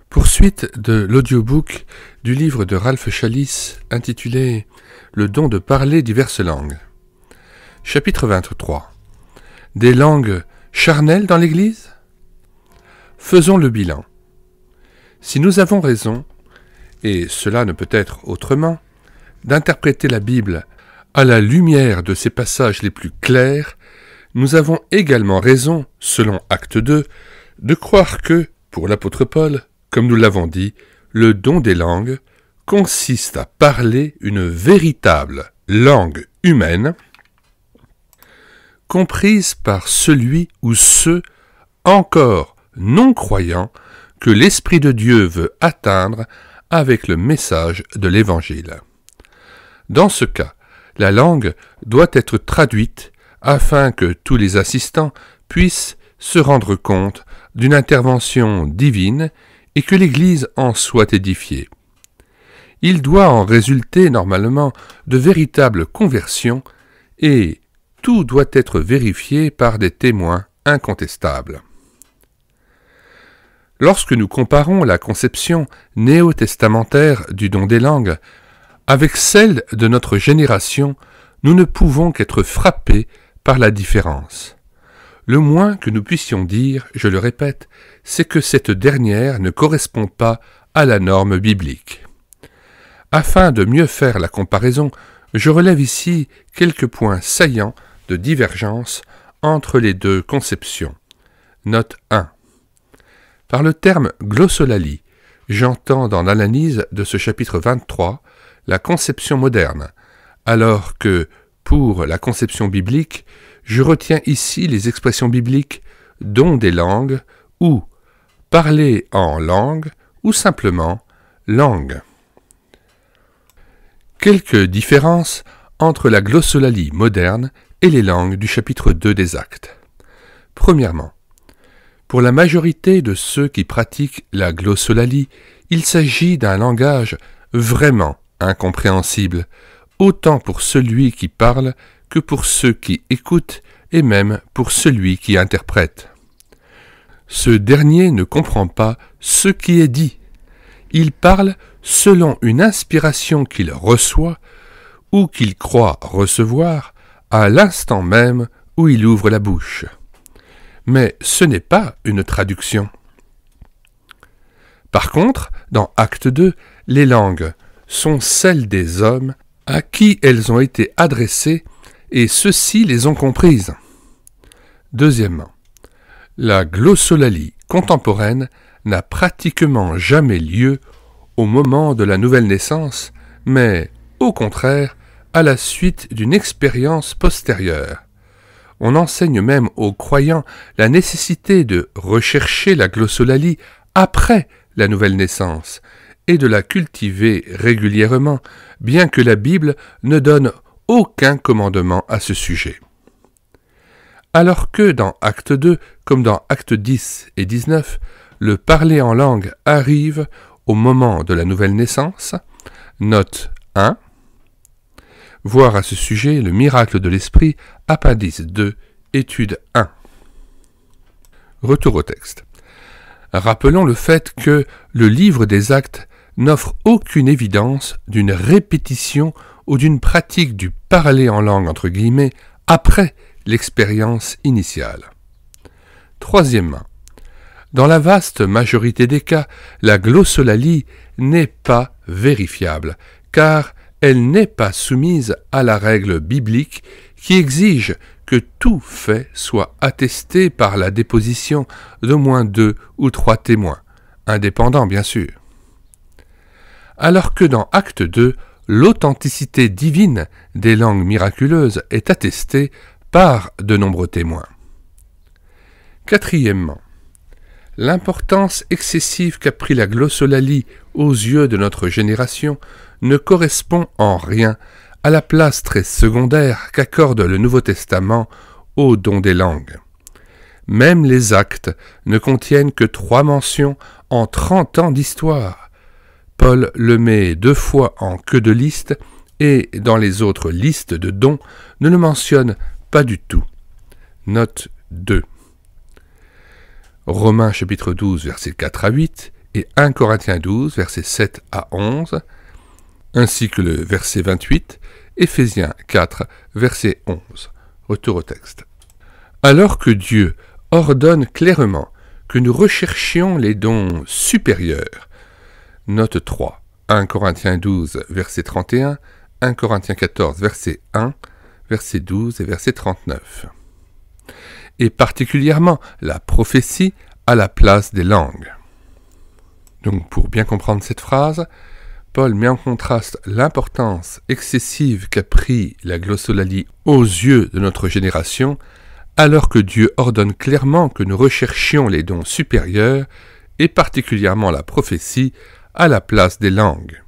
Poursuite de l'audiobook du livre de Ralph Challis intitulé « Le don de parler diverses langues ». Chapitre 23. Des langues charnelles dans l'Église ? Faisons le bilan. Si nous avons raison, et cela ne peut être autrement, d'interpréter la Bible à la lumière de ses passages les plus clairs, nous avons également raison, selon Acte 2, de croire que, pour l'apôtre Paul, comme nous l'avons dit, le don des langues consiste à parler une véritable langue humaine, comprise par celui ou ceux encore non-croyants que l'Esprit de Dieu veut atteindre avec le message de l'Évangile. Dans ce cas, la langue doit être traduite afin que tous les assistants puissent se rendre compte d'une intervention divine et que l'Église en soit édifiée. Il doit en résulter normalement de véritables conversions et tout doit être vérifié par des témoins incontestables. Lorsque nous comparons la conception néo-testamentaire du don des langues avec celle de notre génération, nous ne pouvons qu'être frappés par la différence. Le moins que nous puissions dire, je le répète, c'est que cette dernière ne correspond pas à la norme biblique. Afin de mieux faire la comparaison, je relève ici quelques points saillants de divergence entre les deux conceptions. Note 1. Par le terme glossolalie, j'entends dans l'analyse de ce chapitre 23 la conception moderne, alors que, pour la conception biblique, je retiens ici les expressions bibliques « don des langues » ou « parler en langue » ou simplement « langue ». Quelques différences entre la glossolalie moderne et les langues du chapitre 2 des Actes. Premièrement, pour la majorité de ceux qui pratiquent la glossolalie, il s'agit d'un langage vraiment incompréhensible, autant pour celui qui parle que pour ceux qui écoutent et même pour celui qui interprète. Ce dernier ne comprend pas ce qui est dit. Il parle selon une inspiration qu'il reçoit ou qu'il croit recevoir à l'instant même où il ouvre la bouche. Mais ce n'est pas une traduction. Par contre, dans Acte 2, les langues sont celles des hommes à qui elles ont été adressées et ceux-ci les ont comprises. Deuxièmement, la glossolalie contemporaine n'a pratiquement jamais lieu au moment de la nouvelle naissance, mais, au contraire, à la suite d'une expérience postérieure. On enseigne même aux croyants la nécessité de rechercher la glossolalie après la nouvelle naissance et de la cultiver régulièrement, bien que la Bible ne donne aucun commandement à ce sujet. Alors que dans Acte 2, comme dans Actes 10 et 19, le parler en langue arrive au moment de la nouvelle naissance, note 1, voir à ce sujet le miracle de l'Esprit, appendice 2, étude 1. Retour au texte. Rappelons le fait que le livre des Actes n'offre aucune évidence d'une répétition ou d'une pratique du parler en langue entre guillemets après l'expérience initiale. Troisièmement, dans la vaste majorité des cas, la glossolalie n'est pas vérifiable, car elle n'est pas soumise à la règle biblique qui exige que tout fait soit attesté par la déposition d'au moins 2 ou 3 témoins, indépendants bien sûr. Alors que dans Acte 2, l'authenticité divine des langues miraculeuses est attestée par de nombreux témoins. Quatrièmement, l'importance excessive qu'a pris la glossolalie aux yeux de notre génération ne correspond en rien à la place très secondaire qu'accorde le Nouveau Testament au don des langues. Même les Actes ne contiennent que 3 mentions en 30 ans d'histoire. Paul le met 2 fois en queue de liste et, dans les autres listes de dons, ne le mentionne pas du tout. Note 2. Romains chapitre 12, versets 4 à 8 et 1 Corinthiens 12, versets 7 à 11, ainsi que le verset 28, Éphésiens 4, verset 11. Retour au texte. Alors que Dieu ordonne clairement que nous recherchions les dons supérieurs, note 3, 1 Corinthiens 12, verset 31, 1 Corinthiens 14, verset 1, verset 12 et verset 39. Et particulièrement la prophétie à la place des langues. Donc pour bien comprendre cette phrase, Paul met en contraste l'importance excessive qu'a pris la glossolalie aux yeux de notre génération, alors que Dieu ordonne clairement que nous recherchions les dons supérieurs, et particulièrement la prophétie, à la place des langues.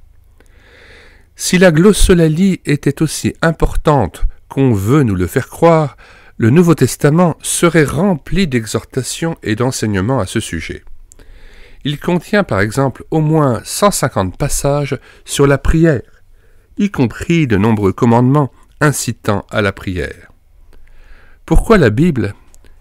Si la glossolalie était aussi importante qu'on veut nous le faire croire, le Nouveau Testament serait rempli d'exhortations et d'enseignements à ce sujet. Il contient par exemple au moins 150 passages sur la prière, y compris de nombreux commandements incitant à la prière. Pourquoi la Bible,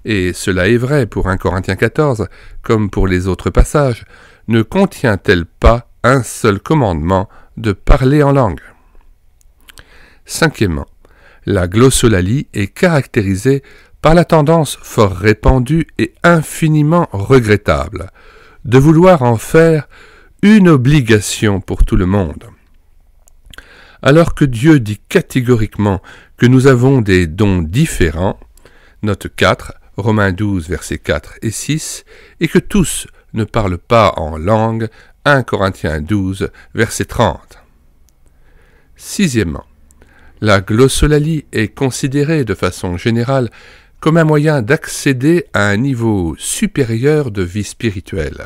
et cela est vrai pour 1 Corinthiens 14 comme pour les autres passages, ne contient-elle pas un seul commandement de parler en langue? Cinquièmement, la glossolalie est caractérisée par la tendance fort répandue et infiniment regrettable de vouloir en faire une obligation pour tout le monde. Alors que Dieu dit catégoriquement que nous avons des dons différents, note 4, Romains 12, versets 4 et 6, et que tous ne parlent pas en langue, 1 Corinthiens 12, verset 30. Sixièmement, la glossolalie est considérée de façon générale comme un moyen d'accéder à un niveau supérieur de vie spirituelle.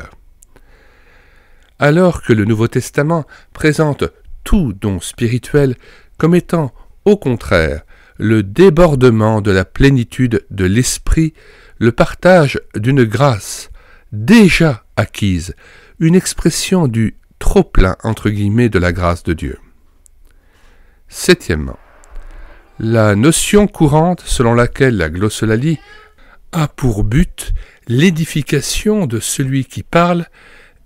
Alors que le Nouveau Testament présente tout don spirituel comme étant, au contraire, le débordement de la plénitude de l'Esprit, le partage d'une grâce déjà acquise, une expression du trop-plein entre guillemets de la grâce de Dieu. Septièmement, la notion courante selon laquelle la glossolalie a pour but l'édification de celui qui parle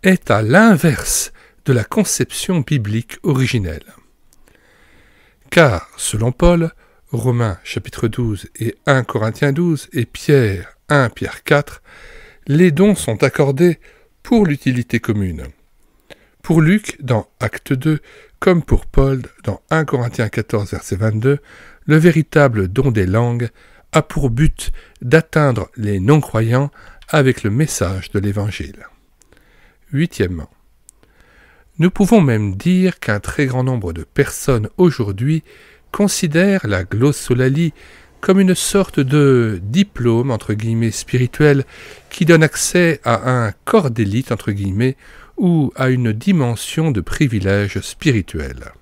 est à l'inverse de la conception biblique originelle. Car, selon Paul, Romains chapitre 12 et 1 Corinthiens 12 et Pierre 1 Pierre 4, les dons sont accordés pour l'utilité commune. Pour Luc, dans Acte 2, comme pour Paul, dans 1 Corinthiens 14, verset 22, le véritable don des langues a pour but d'atteindre les non-croyants avec le message de l'Évangile. Huitièmement, nous pouvons même dire qu'un très grand nombre de personnes aujourd'hui considèrent la glossolalie comme une sorte de diplôme, entre guillemets, spirituel, qui donne accès à un corps d'élite, entre guillemets, ou à une dimension de privilège spirituel.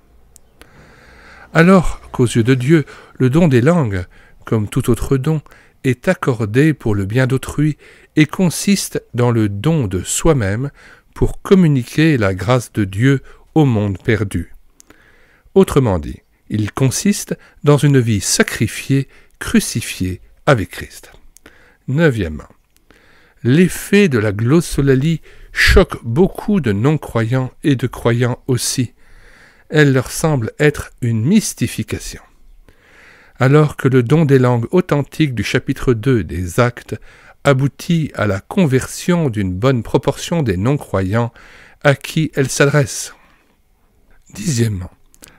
Alors qu'aux yeux de Dieu, le don des langues, comme tout autre don, est accordé pour le bien d'autrui et consiste dans le don de soi-même pour communiquer la grâce de Dieu au monde perdu. Autrement dit, il consiste dans une vie sacrifiée, crucifiée avec Christ. Neuvièmement, l'effet de la glossolalie choque beaucoup de non-croyants et de croyants aussi. Elle leur semble être une mystification. Alors que le don des langues authentiques du chapitre 2 des Actes aboutit à la conversion d'une bonne proportion des non-croyants à qui elle s'adresse. Dixièmement,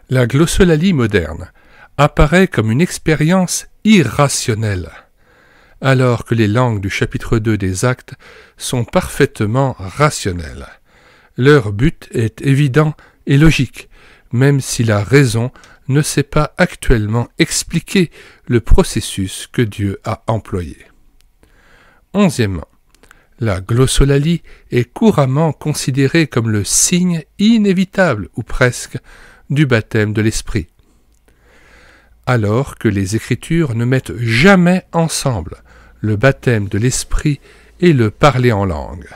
la glossolalie moderne apparaît comme une expérience irrationnelle, alors que les langues du chapitre 2 des Actes sont parfaitement rationnelles. Leur but est évident et logique, même si la raison ne sait pas actuellement expliquer le processus que Dieu a employé. Onzièmement, la glossolalie est couramment considérée comme le signe inévitable, ou presque, du baptême de l'Esprit. Alors que les Écritures ne mettent jamais ensemble le baptême de l'Esprit et le parler en langue.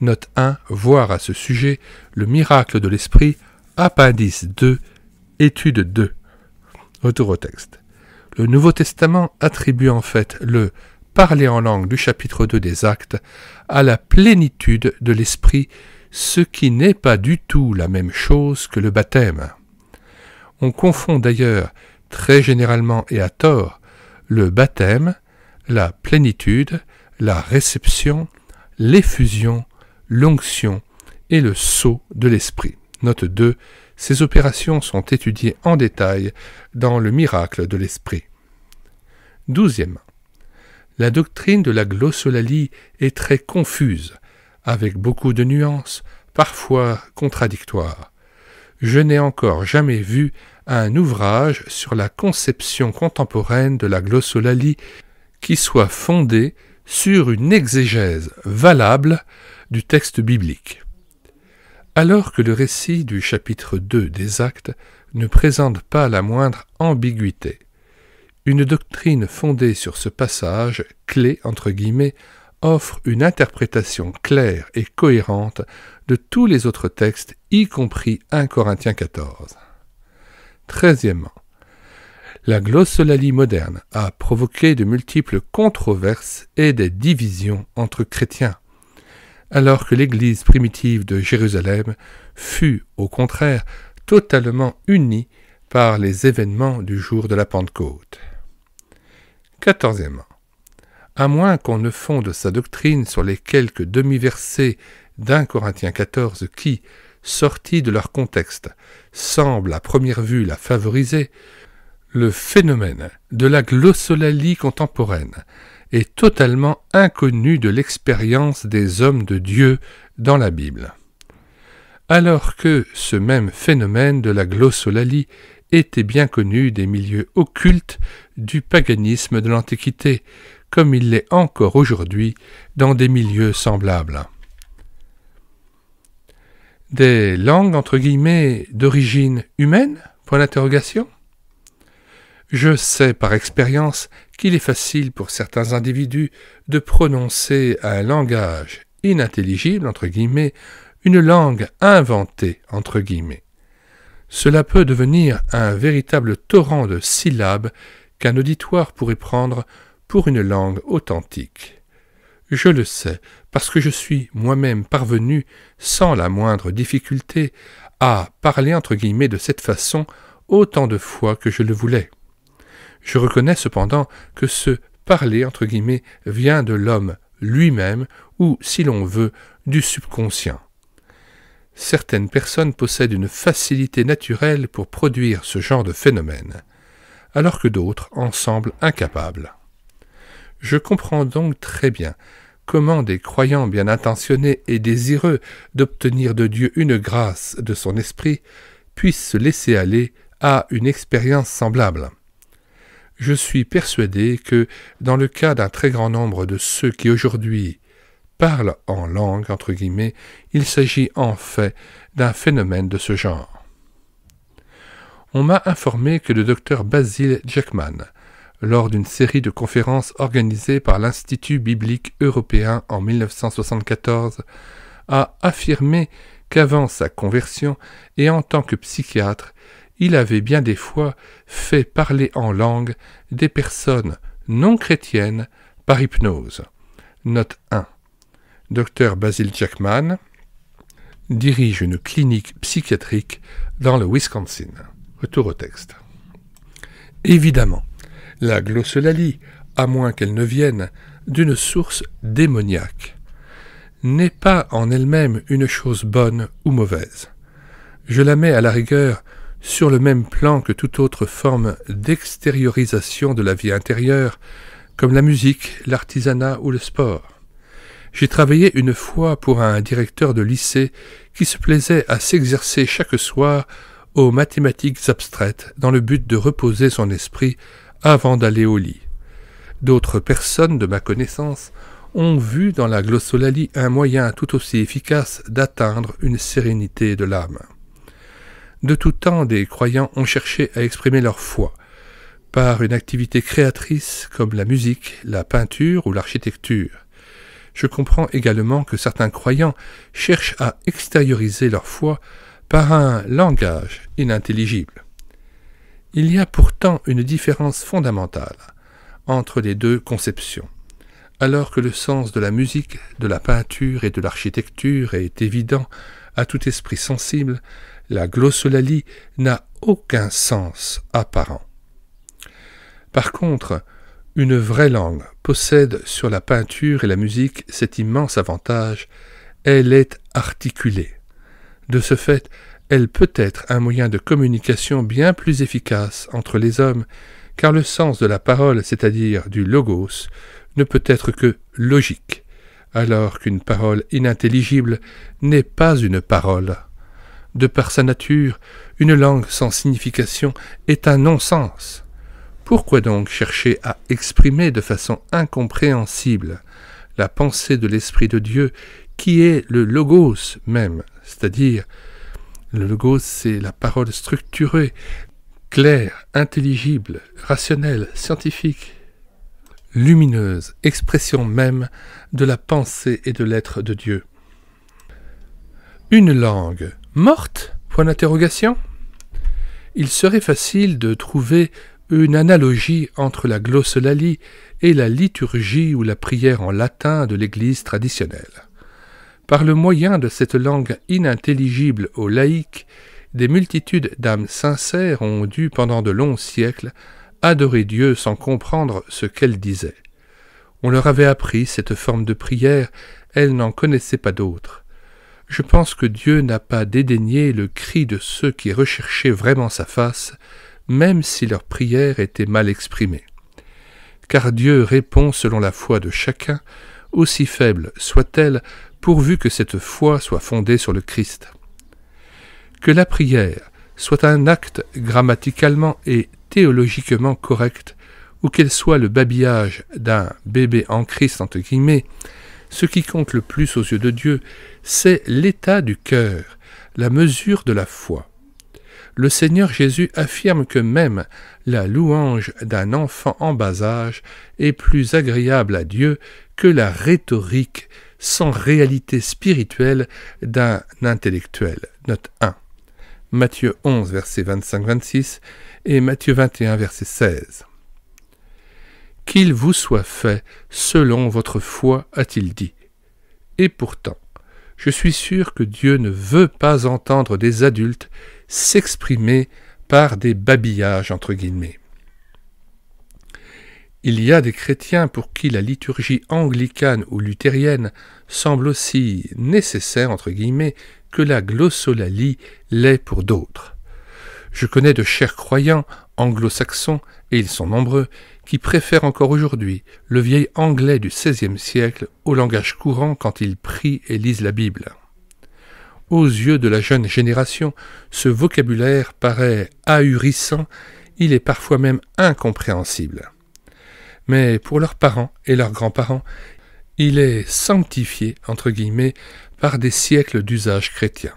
Note 1, voir à ce sujet le miracle de l'Esprit, appendice 2, étude 2. Retour au texte. Le Nouveau Testament attribue en fait le parler en langue du chapitre 2 des Actes à la plénitude de l'Esprit ce qui n'est pas du tout la même chose que le baptême. On confond d'ailleurs très généralement et à tort le baptême, la plénitude, la réception, l'effusion, l'onction et le sceau de l'esprit. Note 2. Ces opérations sont étudiées en détail dans le miracle de l'esprit. 12e. La doctrine de la glossolalie est très confuse, avec beaucoup de nuances, parfois contradictoires. Je n'ai encore jamais vu un ouvrage sur la conception contemporaine de la glossolalie qui soit fondé sur une exégèse valable du texte biblique. Alors que le récit du chapitre 2 des Actes ne présente pas la moindre ambiguïté, une doctrine fondée sur ce passage, clé entre guillemets, offre une interprétation claire et cohérente de tous les autres textes, y compris 1 Corinthiens 14. 13e. La glossolalie moderne a provoqué de multiples controverses et des divisions entre chrétiens, alors que l'Église primitive de Jérusalem fut, au contraire, totalement unie par les événements du jour de la Pentecôte. 14e. À moins qu'on ne fonde sa doctrine sur les quelques demi-versets d'1 Corinthiens 14 qui, sortis de leur contexte, semblent à première vue la favoriser, le phénomène de la glossolalie contemporaine est totalement inconnu de l'expérience des hommes de Dieu dans la Bible. Alors que ce même phénomène de la glossolalie était bien connu des milieux occultes du paganisme de l'Antiquité, comme il l'est encore aujourd'hui dans des milieux semblables. Des langues entre guillemets d'origine humaine ? Point d'interrogation. Je sais par expérience qu'il est facile pour certains individus de prononcer un langage inintelligible entre guillemets, une langue inventée entre guillemets. Cela peut devenir un véritable torrent de syllabes qu'un auditoire pourrait prendre pour une langue authentique. Je le sais parce que je suis moi-même parvenu, sans la moindre difficulté, à parler entre guillemets de cette façon autant de fois que je le voulais. Je reconnais cependant que ce parler entre guillemets vient de l'homme lui-même ou, si l'on veut, du subconscient. Certaines personnes possèdent une facilité naturelle pour produire ce genre de phénomène, alors que d'autres en semblent incapables. Je comprends donc très bien comment des croyants bien intentionnés et désireux d'obtenir de Dieu une grâce de son esprit puissent se laisser aller à une expérience semblable. Je suis persuadé que, dans le cas d'un très grand nombre de ceux qui aujourd'hui parlent en langue, entre guillemets, il s'agit en fait d'un phénomène de ce genre. On m'a informé que le docteur Basil Jackman, lors d'une série de conférences organisées par l'Institut biblique européen en 1974, a affirmé qu'avant sa conversion et en tant que psychiatre, il avait bien des fois fait parler en langue des personnes non chrétiennes par hypnose. Note 1. Dr Basil Jackman dirige une clinique psychiatrique dans le Wisconsin. Retour au texte. Évidemment, la glossolalie, à moins qu'elle ne vienne d'une source démoniaque, n'est pas en elle-même une chose bonne ou mauvaise. Je la mets à la rigueur sur le même plan que toute autre forme d'extériorisation de la vie intérieure, comme la musique, l'artisanat ou le sport. J'ai travaillé une fois pour un directeur de lycée qui se plaisait à s'exercer chaque soir aux mathématiques abstraites dans le but de reposer son esprit avant d'aller au lit. D'autres personnes de ma connaissance ont vu dans la glossolalie un moyen tout aussi efficace d'atteindre une sérénité de l'âme. De tout temps, des croyants ont cherché à exprimer leur foi par une activité créatrice comme la musique, la peinture ou l'architecture. Je comprends également que certains croyants cherchent à extérioriser leur foi par un langage inintelligible. Il y a pourtant une différence fondamentale entre les deux conceptions. alors que le sens de la musique, de la peinture et de l'architecture est évident à tout esprit sensible, la glossolalie n'a aucun sens apparent. Par contre, une vraie langue possède sur la peinture et la musique cet immense avantage, elle est articulée. De ce fait, elle peut être un moyen de communication bien plus efficace entre les hommes, car le sens de la parole, c'est-à-dire du logos, ne peut être que logique, alors qu'une parole inintelligible n'est pas une parole. De par sa nature, une langue sans signification est un non-sens. Pourquoi donc chercher à exprimer de façon incompréhensible la pensée de l'Esprit de Dieu qui est le logos même, c'est-à-dire le logos c'est la parole structurée, claire, intelligible, rationnelle, scientifique, lumineuse, expression même de la pensée et de l'être de Dieu. Une langue morte ? Point d'interrogation. Il serait facile de trouver une analogie entre la glossolalie et la liturgie ou la prière en latin de l'Église traditionnelle. Par le moyen de cette langue inintelligible aux laïcs, des multitudes d'âmes sincères ont dû pendant de longs siècles adorer Dieu sans comprendre ce qu'elle disait. On leur avait appris cette forme de prière, elles n'en connaissaient pas d'autre. Je pense que Dieu n'a pas dédaigné le cri de ceux qui recherchaient vraiment sa face, même si leur prière était mal exprimée. Car Dieu répond selon la foi de chacun, aussi faible soit-elle, pourvu que cette foi soit fondée sur le Christ. Que la prière soit un acte grammaticalement et théologiquement correct, ou qu'elle soit le babillage d'un bébé en Christ, entre guillemets, ce qui compte le plus aux yeux de Dieu, c'est l'état du cœur, la mesure de la foi. Le Seigneur Jésus affirme que même la louange d'un enfant en bas âge est plus agréable à Dieu que la rhétorique sans réalité spirituelle d'un intellectuel. Note 1. Matthieu 11, versets 25-26 et Matthieu 21, verset 16. « Qu'il vous soit fait selon votre foi, a-t-il dit. Et pourtant, je suis sûr que Dieu ne veut pas entendre des adultes s'exprimer par des babillages entre guillemets. Il y a des chrétiens pour qui la liturgie anglicane ou luthérienne semble aussi nécessaire entre guillemets que la glossolalie l'est pour d'autres. Je connais de chers croyants anglo-saxons, et ils sont nombreux, qui préfèrent encore aujourd'hui le vieil anglais du XVIe siècle au langage courant quand ils prient et lisent la Bible. Aux yeux de la jeune génération, ce vocabulaire paraît ahurissant, il est parfois même incompréhensible. Mais pour leurs parents et leurs grands-parents, il est sanctifié, entre guillemets, par des siècles d'usage chrétien.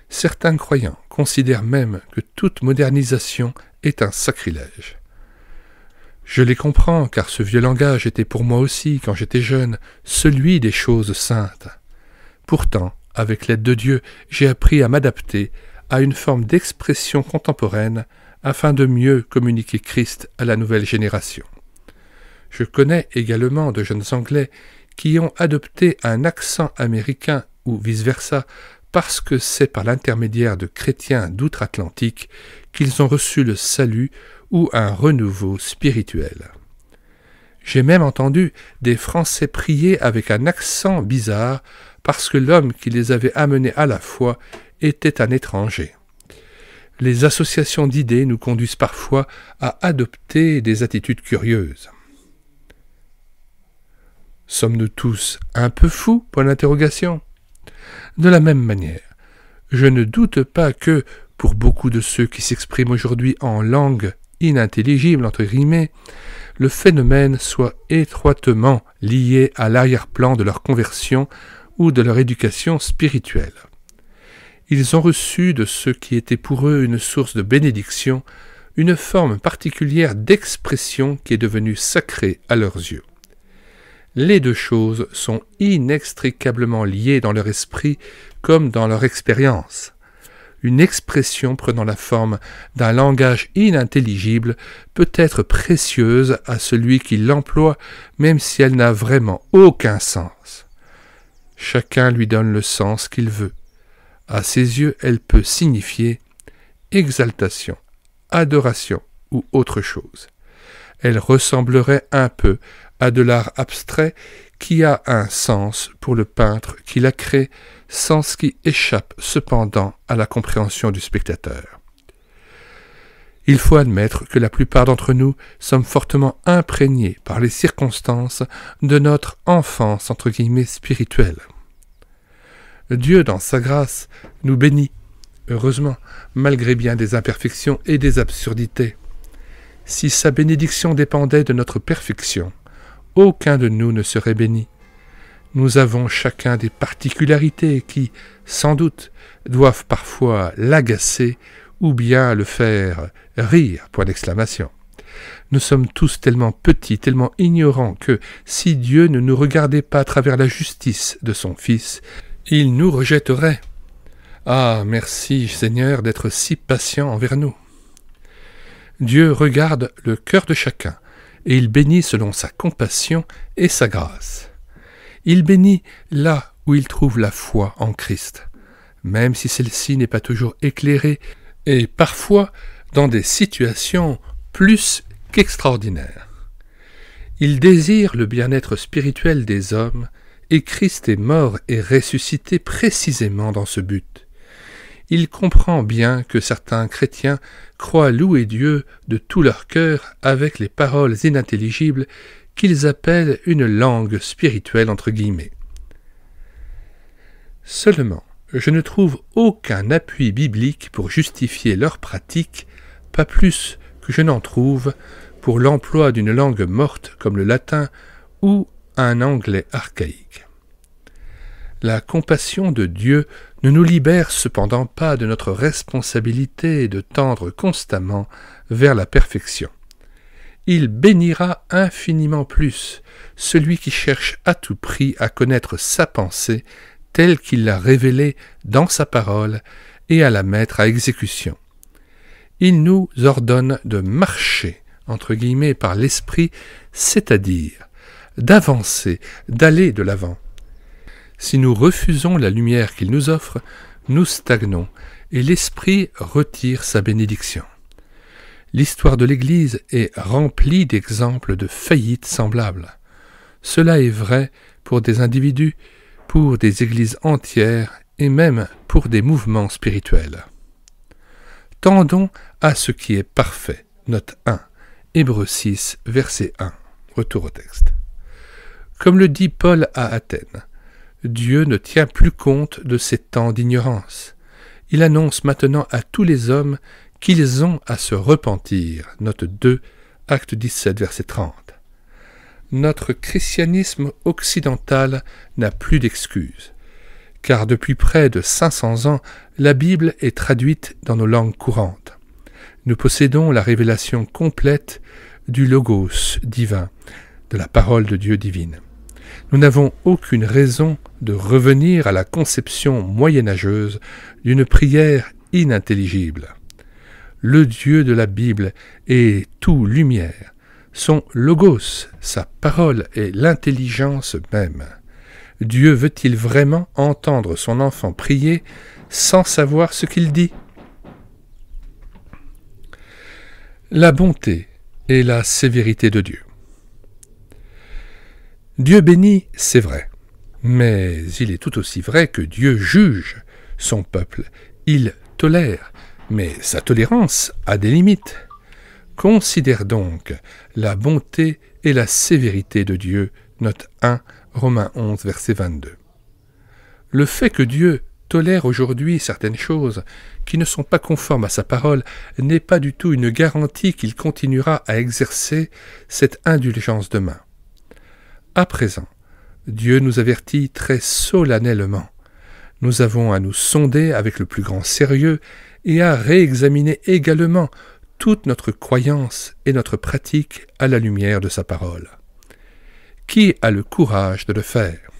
Certains croyants considèrent même que toute modernisation est un sacrilège. Je les comprends, car ce vieux langage était pour moi aussi, quand j'étais jeune, celui des choses saintes. Pourtant, avec l'aide de Dieu, j'ai appris à m'adapter à une forme d'expression contemporaine afin de mieux communiquer Christ à la nouvelle génération. Je connais également de jeunes Anglais qui ont adopté un accent américain ou vice-versa parce que c'est par l'intermédiaire de chrétiens d'outre-Atlantique qu'ils ont reçu le salut ou un renouveau spirituel. J'ai même entendu des Français prier avec un accent bizarre parce que l'homme qui les avait amenés à la foi était un étranger. Les associations d'idées nous conduisent parfois à adopter des attitudes curieuses. Sommes-nous tous un peu fous ? Point d'interrogation. De la même manière, je ne doute pas que, pour beaucoup de ceux qui s'expriment aujourd'hui en langue inintelligible, entre guillemets, le phénomène soit étroitement lié à l'arrière-plan de leur conversion ou de leur éducation spirituelle. Ils ont reçu de ce qui était pour eux une source de bénédiction, une forme particulière d'expression qui est devenue sacrée à leurs yeux. Les deux choses sont inextricablement liées dans leur esprit comme dans leur expérience. une expression prenant la forme d'un langage inintelligible peut être précieuse à celui qui l'emploie, même si elle n'a vraiment aucun sens. Chacun lui donne le sens qu'il veut. À ses yeux, elle peut signifier exaltation, adoration ou autre chose. Elle ressemblerait un peu à de l'art abstrait qui a un sens pour le peintre qui la crée, sens qui échappe cependant à la compréhension du spectateur. Il faut admettre que la plupart d'entre nous sommes fortement imprégnés par les circonstances de notre enfance entre guillemets spirituelle. Dieu, dans sa grâce, nous bénit, heureusement, malgré bien des imperfections et des absurdités. Si sa bénédiction dépendait de notre perfection, aucun de nous ne serait béni. Nous avons chacun des particularités qui, sans doute, doivent parfois l'agacer ou bien le faire rire, point d'exclamation. Nous sommes tous tellement petits, tellement ignorants que, si Dieu ne nous regardait pas à travers la justice de son Fils, il nous rejetterait. Ah, merci Seigneur d'être si patient envers nous. Dieu regarde le cœur de chacun, et il bénit selon sa compassion et sa grâce. Il bénit là où il trouve la foi en Christ, même si celle-ci n'est pas toujours éclairée, et parfois dans des situations plus qu'extraordinaires. Il désire le bien-être spirituel des hommes, et Christ est mort et ressuscité précisément dans ce but. Il comprend bien que certains chrétiens croient louer Dieu de tout leur cœur avec les paroles inintelligibles qu'ils appellent une langue spirituelle entre guillemets. Seulement, je ne trouve aucun appui biblique pour justifier leur pratique, pas plus que je n'en trouve pour l'emploi d'une langue morte comme le latin ou un anglais archaïque. La compassion de Dieu ne nous libère cependant pas de notre responsabilité de tendre constamment vers la perfection. Il bénira infiniment plus celui qui cherche à tout prix à connaître sa pensée telle qu'il l'a révélée dans sa parole et à la mettre à exécution. Il nous ordonne de marcher, entre guillemets, par l'esprit, c'est-à-dire d'avancer, d'aller de l'avant. Si nous refusons la lumière qu'il nous offre, nous stagnons et l'Esprit retire sa bénédiction. L'histoire de l'Église est remplie d'exemples de faillites semblables. Cela est vrai pour des individus, pour des églises entières et même pour des mouvements spirituels. Tendons à ce qui est parfait. Note 1, Hébreux 6, verset 1. Retour au texte. Comme le dit Paul à Athènes, Dieu ne tient plus compte de ces temps d'ignorance. Il annonce maintenant à tous les hommes qu'ils ont à se repentir. Note 2, Acte 17, verset 30. Notre christianisme occidental n'a plus d'excuses, car depuis près de 500 ans, la Bible est traduite dans nos langues courantes. Nous possédons la révélation complète du Logos divin, de la parole de Dieu divine. Nous n'avons aucune raison de revenir à la conception moyenâgeuse d'une prière inintelligible. Le Dieu de la Bible est tout lumière, son logos, sa parole est l'intelligence même. Dieu veut-il vraiment entendre son enfant prier sans savoir ce qu'il dit? La bonté et la sévérité de Dieu. Dieu bénit, c'est vrai, mais il est tout aussi vrai que Dieu juge son peuple. Il tolère, mais sa tolérance a des limites. Considère donc la bonté et la sévérité de Dieu, note 1, Romains 11, verset 22. Le fait que Dieu tolère aujourd'hui certaines choses qui ne sont pas conformes à sa parole n'est pas du tout une garantie qu'il continuera à exercer cette indulgence demain. À présent, Dieu nous avertit très solennellement. Nous avons à nous sonder avec le plus grand sérieux et à réexaminer également toute notre croyance et notre pratique à la lumière de sa parole. Qui a le courage de le faire?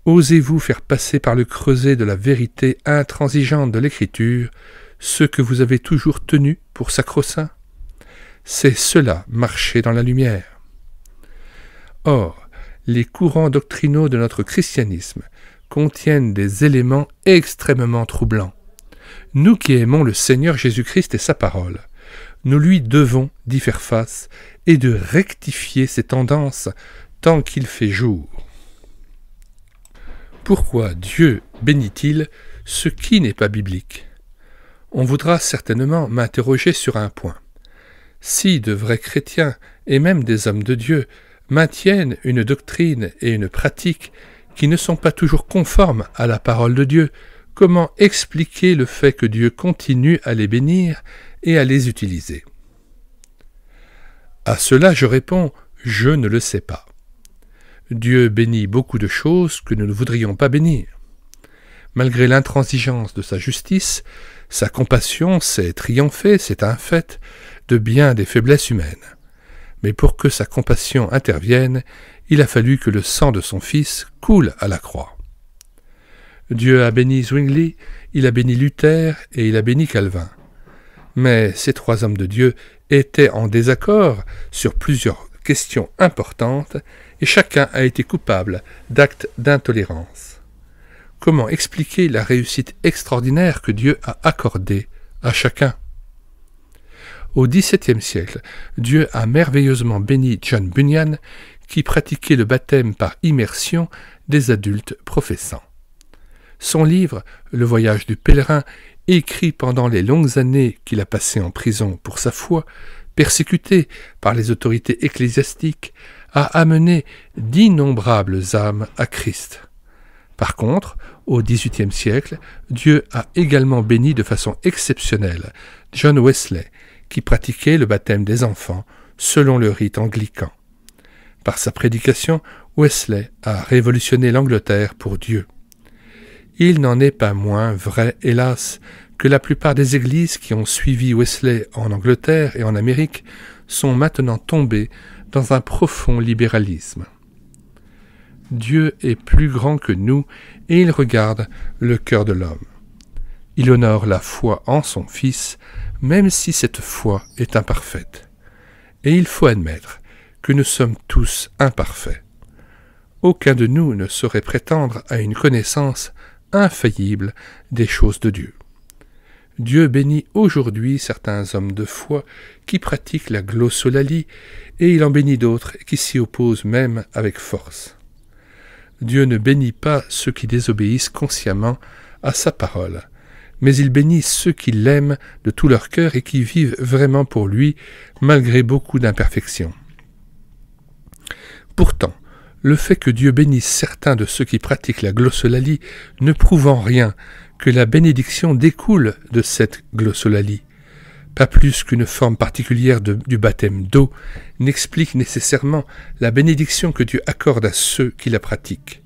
Osez-vous faire passer par le creuset de la vérité intransigeante de l'Écriture ce que vous avez toujours tenu pour sacro-saint? C'est cela, marcher dans la lumière. Or, les courants doctrinaux de notre christianisme contiennent des éléments extrêmement troublants. Nous qui aimons le Seigneur Jésus-Christ et sa parole, nous lui devons d'y faire face et de rectifier ces tendances tant qu'il fait jour. Pourquoi Dieu bénit-il ce qui n'est pas biblique? On voudra certainement m'interroger sur un point. Si de vrais chrétiens, et même des hommes de Dieu, maintiennent une doctrine et une pratique qui ne sont pas toujours conformes à la parole de Dieu, comment expliquer le fait que Dieu continue à les bénir et à les utiliser? À cela je réponds, je ne le sais pas. Dieu bénit beaucoup de choses que nous ne voudrions pas bénir. Malgré l'intransigeance de sa justice, sa compassion sait triompher, c'est un fait, de bien des faiblesses humaines. Mais pour que sa compassion intervienne, il a fallu que le sang de son Fils coule à la croix. Dieu a béni Zwingli, il a béni Luther et il a béni Calvin. Mais ces trois hommes de Dieu étaient en désaccord sur plusieurs questions importantes et chacun a été coupable d'actes d'intolérance. Comment expliquer la réussite extraordinaire que Dieu a accordée à chacun? Au XVIIe siècle, Dieu a merveilleusement béni John Bunyan, qui pratiquait le baptême par immersion des adultes professants. Son livre, Le voyage du pèlerin, écrit pendant les longues années qu'il a passées en prison pour sa foi, persécuté par les autorités ecclésiastiques, a amené d'innombrables âmes à Christ. Par contre, au XVIIIe siècle, Dieu a également béni de façon exceptionnelle John Wesley, qui pratiquait le baptême des enfants selon le rite anglican. Par sa prédication, Wesley a révolutionné l'Angleterre pour Dieu. Il n'en est pas moins vrai, hélas, que la plupart des églises qui ont suivi Wesley en Angleterre et en Amérique sont maintenant tombées dans un profond libéralisme. Dieu est plus grand que nous et il regarde le cœur de l'homme. Il honore la foi en son Fils, même si cette foi est imparfaite. Et il faut admettre que nous sommes tous imparfaits. Aucun de nous ne saurait prétendre à une connaissance infaillible des choses de Dieu. Dieu bénit aujourd'hui certains hommes de foi qui pratiquent la glossolalie et il en bénit d'autres qui s'y opposent même avec force. Dieu ne bénit pas ceux qui désobéissent consciemment à sa parole, mais il bénit ceux qui l'aiment de tout leur cœur et qui vivent vraiment pour lui, malgré beaucoup d'imperfections. Pourtant, le fait que Dieu bénisse certains de ceux qui pratiquent la glossolalie ne prouve en rien que la bénédiction découle de cette glossolalie. Pas plus qu'une forme particulière du baptême d'eau n'explique nécessairement la bénédiction que Dieu accorde à ceux qui la pratiquent.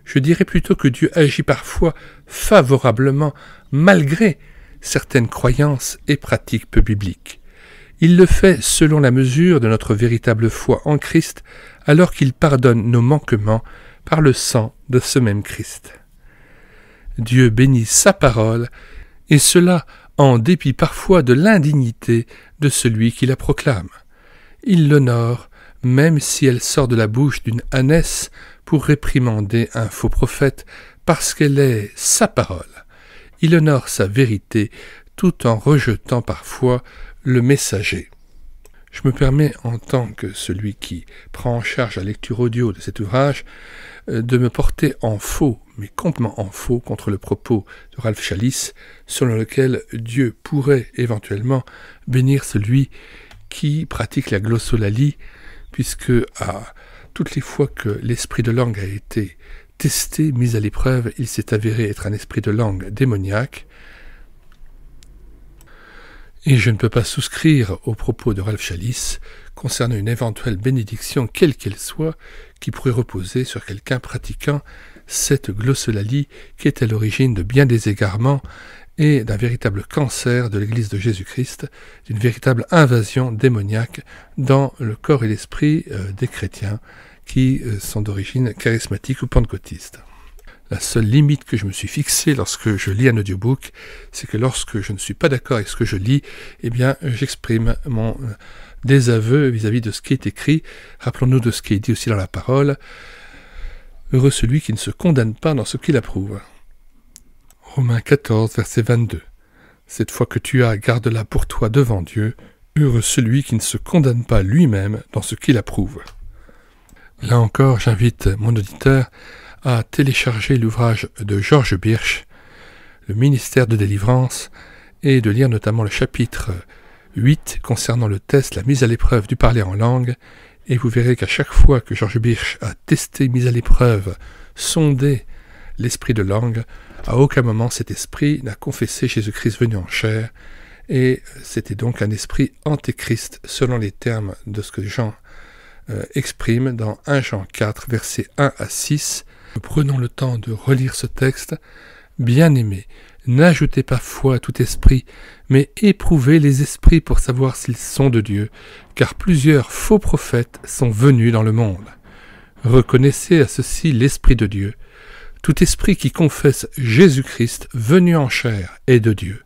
Je dirais plutôt que Dieu agit parfois favorablement malgré certaines croyances et pratiques peu bibliques. Il le fait selon la mesure de notre véritable foi en Christ, alors qu'il pardonne nos manquements par le sang de ce même Christ. Dieu bénit sa parole, et cela en dépit parfois de l'indignité de celui qui la proclame. Il l'honore, même si elle sort de la bouche d'une ânesse pour réprimander un faux prophète, parce qu'elle est sa parole. Il honore sa vérité, tout en rejetant parfois le messager. Je me permets, en tant que celui qui prend en charge la lecture audio de cet ouvrage, de me porter en faux, mais complètement en faux, contre le propos de Ralph Chalice, selon lequel Dieu pourrait éventuellement bénir celui qui pratique la glossolalie, puisque à toutes les fois que l'esprit de langue a été testé, mis à l'épreuve, il s'est avéré être un esprit de langue démoniaque. Et je ne peux pas souscrire aux propos de Ralph Chalice concernant une éventuelle bénédiction, quelle qu'elle soit, qui pourrait reposer sur quelqu'un pratiquant cette glossolalie qui est à l'origine de bien des égarements et d'un véritable cancer de l'Église de Jésus-Christ, d'une véritable invasion démoniaque dans le corps et l'esprit des chrétiens qui sont d'origine charismatique ou pentecôtiste. La seule limite que je me suis fixée lorsque je lis un audiobook, c'est que lorsque je ne suis pas d'accord avec ce que je lis, eh bien, j'exprime mon désaveu vis-à-vis de ce qui est écrit. Rappelons-nous de ce qui est dit aussi dans la parole. Heureux celui qui ne se condamne pas dans ce qu'il approuve. Romains 14, verset 22. Cette foi que tu as, garde-la pour toi devant Dieu. Heureux celui qui ne se condamne pas lui-même dans ce qu'il approuve. Là encore, j'invite mon auditeur à télécharger l'ouvrage de George Birch, Le ministère de délivrance, et de lire notamment le chapitre 8 concernant le test, la mise à l'épreuve du parler en langue, et vous verrez qu'à chaque fois que George Birch a testé, mis à l'épreuve, sondé l'esprit de langue, à aucun moment cet esprit n'a confessé Jésus-Christ venu en chair, et c'était donc un esprit antéchrist selon les termes de ce que Jean exprime dans 1 Jean 4, versets 1 à 6. Prenons le temps de relire ce texte. Bien-aimés, n'ajoutez pas foi à tout esprit, mais éprouvez les esprits pour savoir s'ils sont de Dieu, car plusieurs faux prophètes sont venus dans le monde. Reconnaissez à ceci l'Esprit de Dieu. Tout esprit qui confesse Jésus-Christ venu en chair est de Dieu.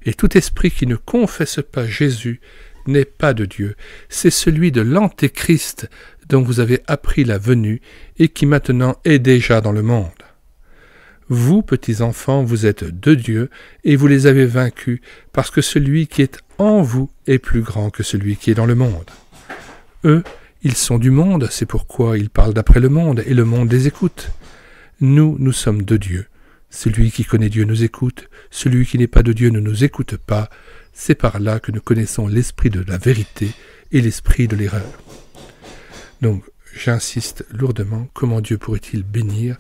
Et tout esprit qui ne confesse pas Jésus n'est pas de Dieu. C'est celui de l'Antéchrist dont vous avez appris la venue et qui maintenant est déjà dans le monde. Vous, petits enfants, vous êtes de Dieu et vous les avez vaincus parce que celui qui est en vous est plus grand que celui qui est dans le monde. Eux, ils sont du monde, c'est pourquoi ils parlent d'après le monde et le monde les écoute. Nous, nous sommes de Dieu. Celui qui connaît Dieu nous écoute, celui qui n'est pas de Dieu ne nous écoute pas. C'est par là que nous connaissons l'esprit de la vérité et l'esprit de l'erreur. Donc, j'insiste lourdement, comment Dieu pourrait-il bénir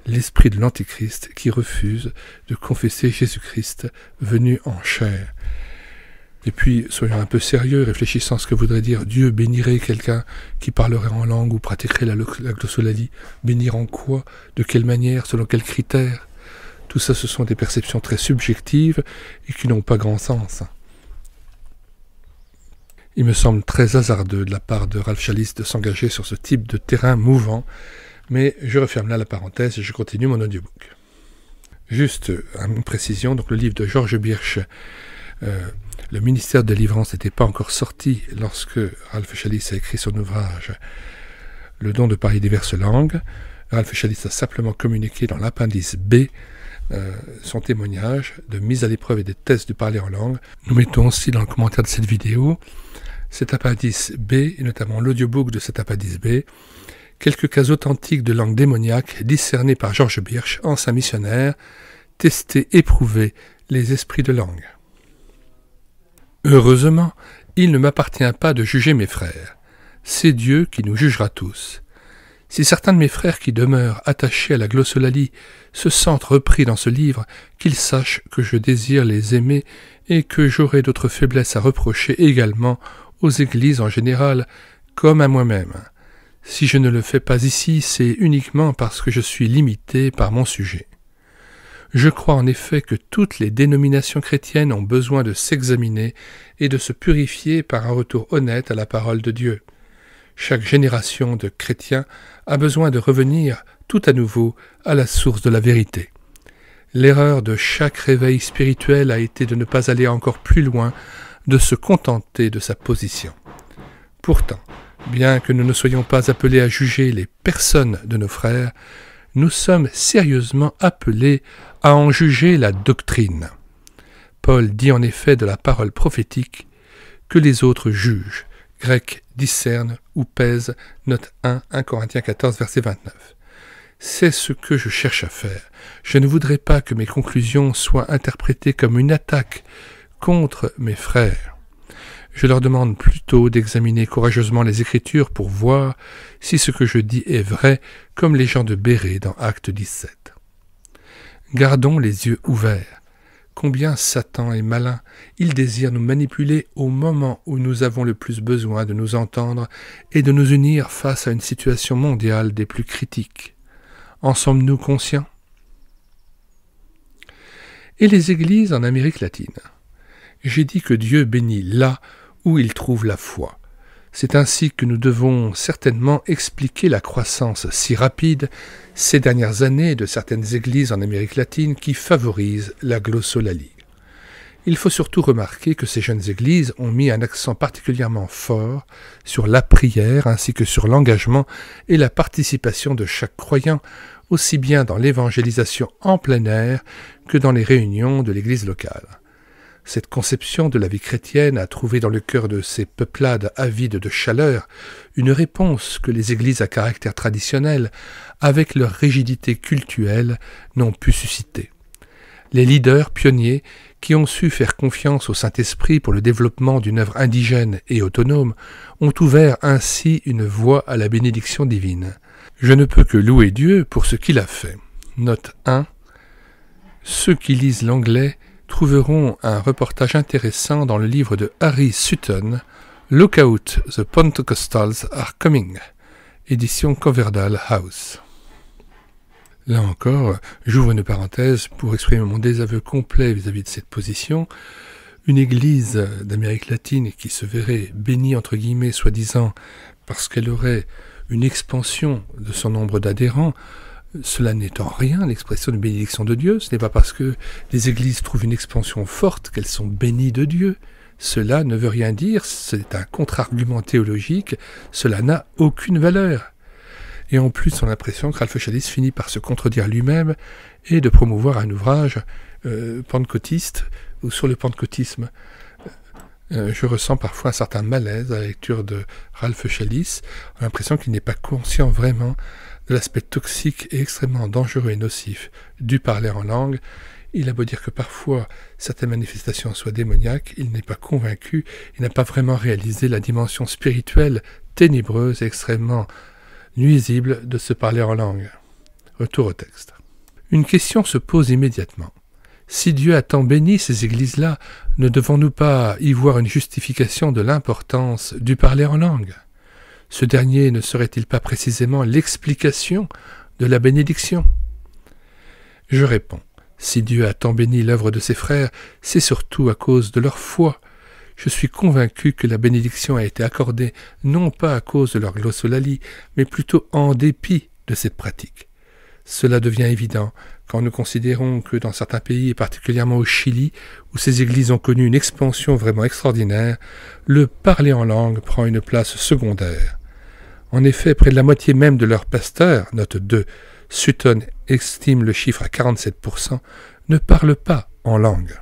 l'esprit de l'Antéchrist qui refuse de confesser Jésus-Christ venu en chair? Et puis, soyons un peu sérieux, réfléchissant à ce que voudrait dire Dieu bénirait quelqu'un qui parlerait en langue ou pratiquerait la glossolalie. Bénir en quoi? De quelle manière? Selon quels critères? Tout ça, ce sont des perceptions très subjectives et qui n'ont pas grand sens. Il me semble très hasardeux de la part de Ralph Chalice de s'engager sur ce type de terrain mouvant, mais je referme là la parenthèse et je continue mon audiobook. Juste une précision, donc le livre de George Birch, Le ministère de délivrance n'était pas encore sorti lorsque Ralph Chalice a écrit son ouvrage Le don de parler diverses langues. Ralph Chalice a simplement communiqué dans l'appendice B son témoignage de mise à l'épreuve et des tests de parler en langue. Nous mettons aussi dans le commentaire de cette vidéo cet appendice B, et notamment l'audiobook de cet appendice B, quelques cas authentiques de langue démoniaque discernés par George Birch, ancien missionnaire, testé, éprouvé les esprits de langue. Heureusement, il ne m'appartient pas de juger mes frères. C'est Dieu qui nous jugera tous. Si certains de mes frères qui demeurent attachés à la glossolalie se sentent repris dans ce livre, qu'ils sachent que je désire les aimer et que j'aurai d'autres faiblesses à reprocher également aux églises en général, comme à moi-même. Si je ne le fais pas ici, c'est uniquement parce que je suis limité par mon sujet. Je crois en effet que toutes les dénominations chrétiennes ont besoin de s'examiner et de se purifier par un retour honnête à la parole de Dieu. Chaque génération de chrétiens a besoin de revenir tout à nouveau à la source de la vérité. L'erreur de chaque réveil spirituel a été de ne pas aller encore plus loin, de se contenter de sa position. Pourtant, bien que nous ne soyons pas appelés à juger les personnes de nos frères, nous sommes sérieusement appelés à en juger la doctrine. Paul dit en effet de la parole prophétique que les autres jugent, grec discerne ou pèse, note 1 Corinthiens 14, verset 29. C'est ce que je cherche à faire. Je ne voudrais pas que mes conclusions soient interprétées comme une attaque contre mes frères. Je leur demande plutôt d'examiner courageusement les Écritures pour voir si ce que je dis est vrai, comme les gens de Bérée dans Acte 17. Gardons les yeux ouverts. Combien Satan est malin, il désire nous manipuler au moment où nous avons le plus besoin de nous entendre et de nous unir face à une situation mondiale des plus critiques. En sommes-nous conscients? Et les églises en Amérique latine? J'ai dit que Dieu bénit là où il trouve la foi. C'est ainsi que nous devons certainement expliquer la croissance si rapide ces dernières années de certaines églises en Amérique latine qui favorisent la glossolalie. Il faut surtout remarquer que ces jeunes églises ont mis un accent particulièrement fort sur la prière ainsi que sur l'engagement et la participation de chaque croyant, aussi bien dans l'évangélisation en plein air que dans les réunions de l'église locale. Cette conception de la vie chrétienne a trouvé dans le cœur de ces peuplades avides de chaleur une réponse que les églises à caractère traditionnel, avec leur rigidité cultuelle, n'ont pu susciter. Les leaders pionniers qui ont su faire confiance au Saint-Esprit pour le développement d'une œuvre indigène et autonome ont ouvert ainsi une voie à la bénédiction divine. Je ne peux que louer Dieu pour ce qu'il a fait. Note 1. Ceux qui lisent l'anglais trouveront un reportage intéressant dans le livre de Harry Sutton, Look Out, The Pentecostals Are Coming, édition Coverdale House. Là encore, j'ouvre une parenthèse pour exprimer mon désaveu complet vis-à-vis de cette position. Une église d'Amérique latine qui se verrait bénie entre guillemets soi-disant parce qu'elle aurait une expansion de son nombre d'adhérents, cela n'est en rien l'expression de bénédiction de Dieu. Ce n'est pas parce que les églises trouvent une expansion forte qu'elles sont bénies de Dieu. Cela ne veut rien dire, c'est un contre-argument théologique, cela n'a aucune valeur. Et en plus, on a l'impression que Ralph Challis finit par se contredire lui-même et de promouvoir un ouvrage pentecôtiste ou sur le pentecôtisme. Je ressens parfois un certain malaise à la lecture de Ralph Challis. On a l'impression qu'il n'est pas conscient vraiment de l'aspect toxique et extrêmement dangereux et nocif du parler en langue. Il a beau dire que parfois certaines manifestations soient démoniaques, il n'est pas convaincu, il n'a pas vraiment réalisé la dimension spirituelle, ténébreuse et extrêmement nuisible de se parler en langue. Retour au texte. Une question se pose immédiatement. Si Dieu a tant béni ces églises-là, ne devons-nous pas y voir une justification de l'importance du parler en langue? Ce dernier ne serait-il pas précisément l'explication de la bénédiction? Je réponds, si Dieu a tant béni l'œuvre de ses frères, c'est surtout à cause de leur foi. Je suis convaincu que la bénédiction a été accordée non pas à cause de leur glossolalie, mais plutôt en dépit de cette pratique. Cela devient évident quand nous considérons que dans certains pays, et particulièrement au Chili, où ces églises ont connu une expansion vraiment extraordinaire, le parler en langue prend une place secondaire. En effet, près de la moitié même de leurs pasteurs, note 2, Sutton estime le chiffre à 47%, ne parlent pas en langue.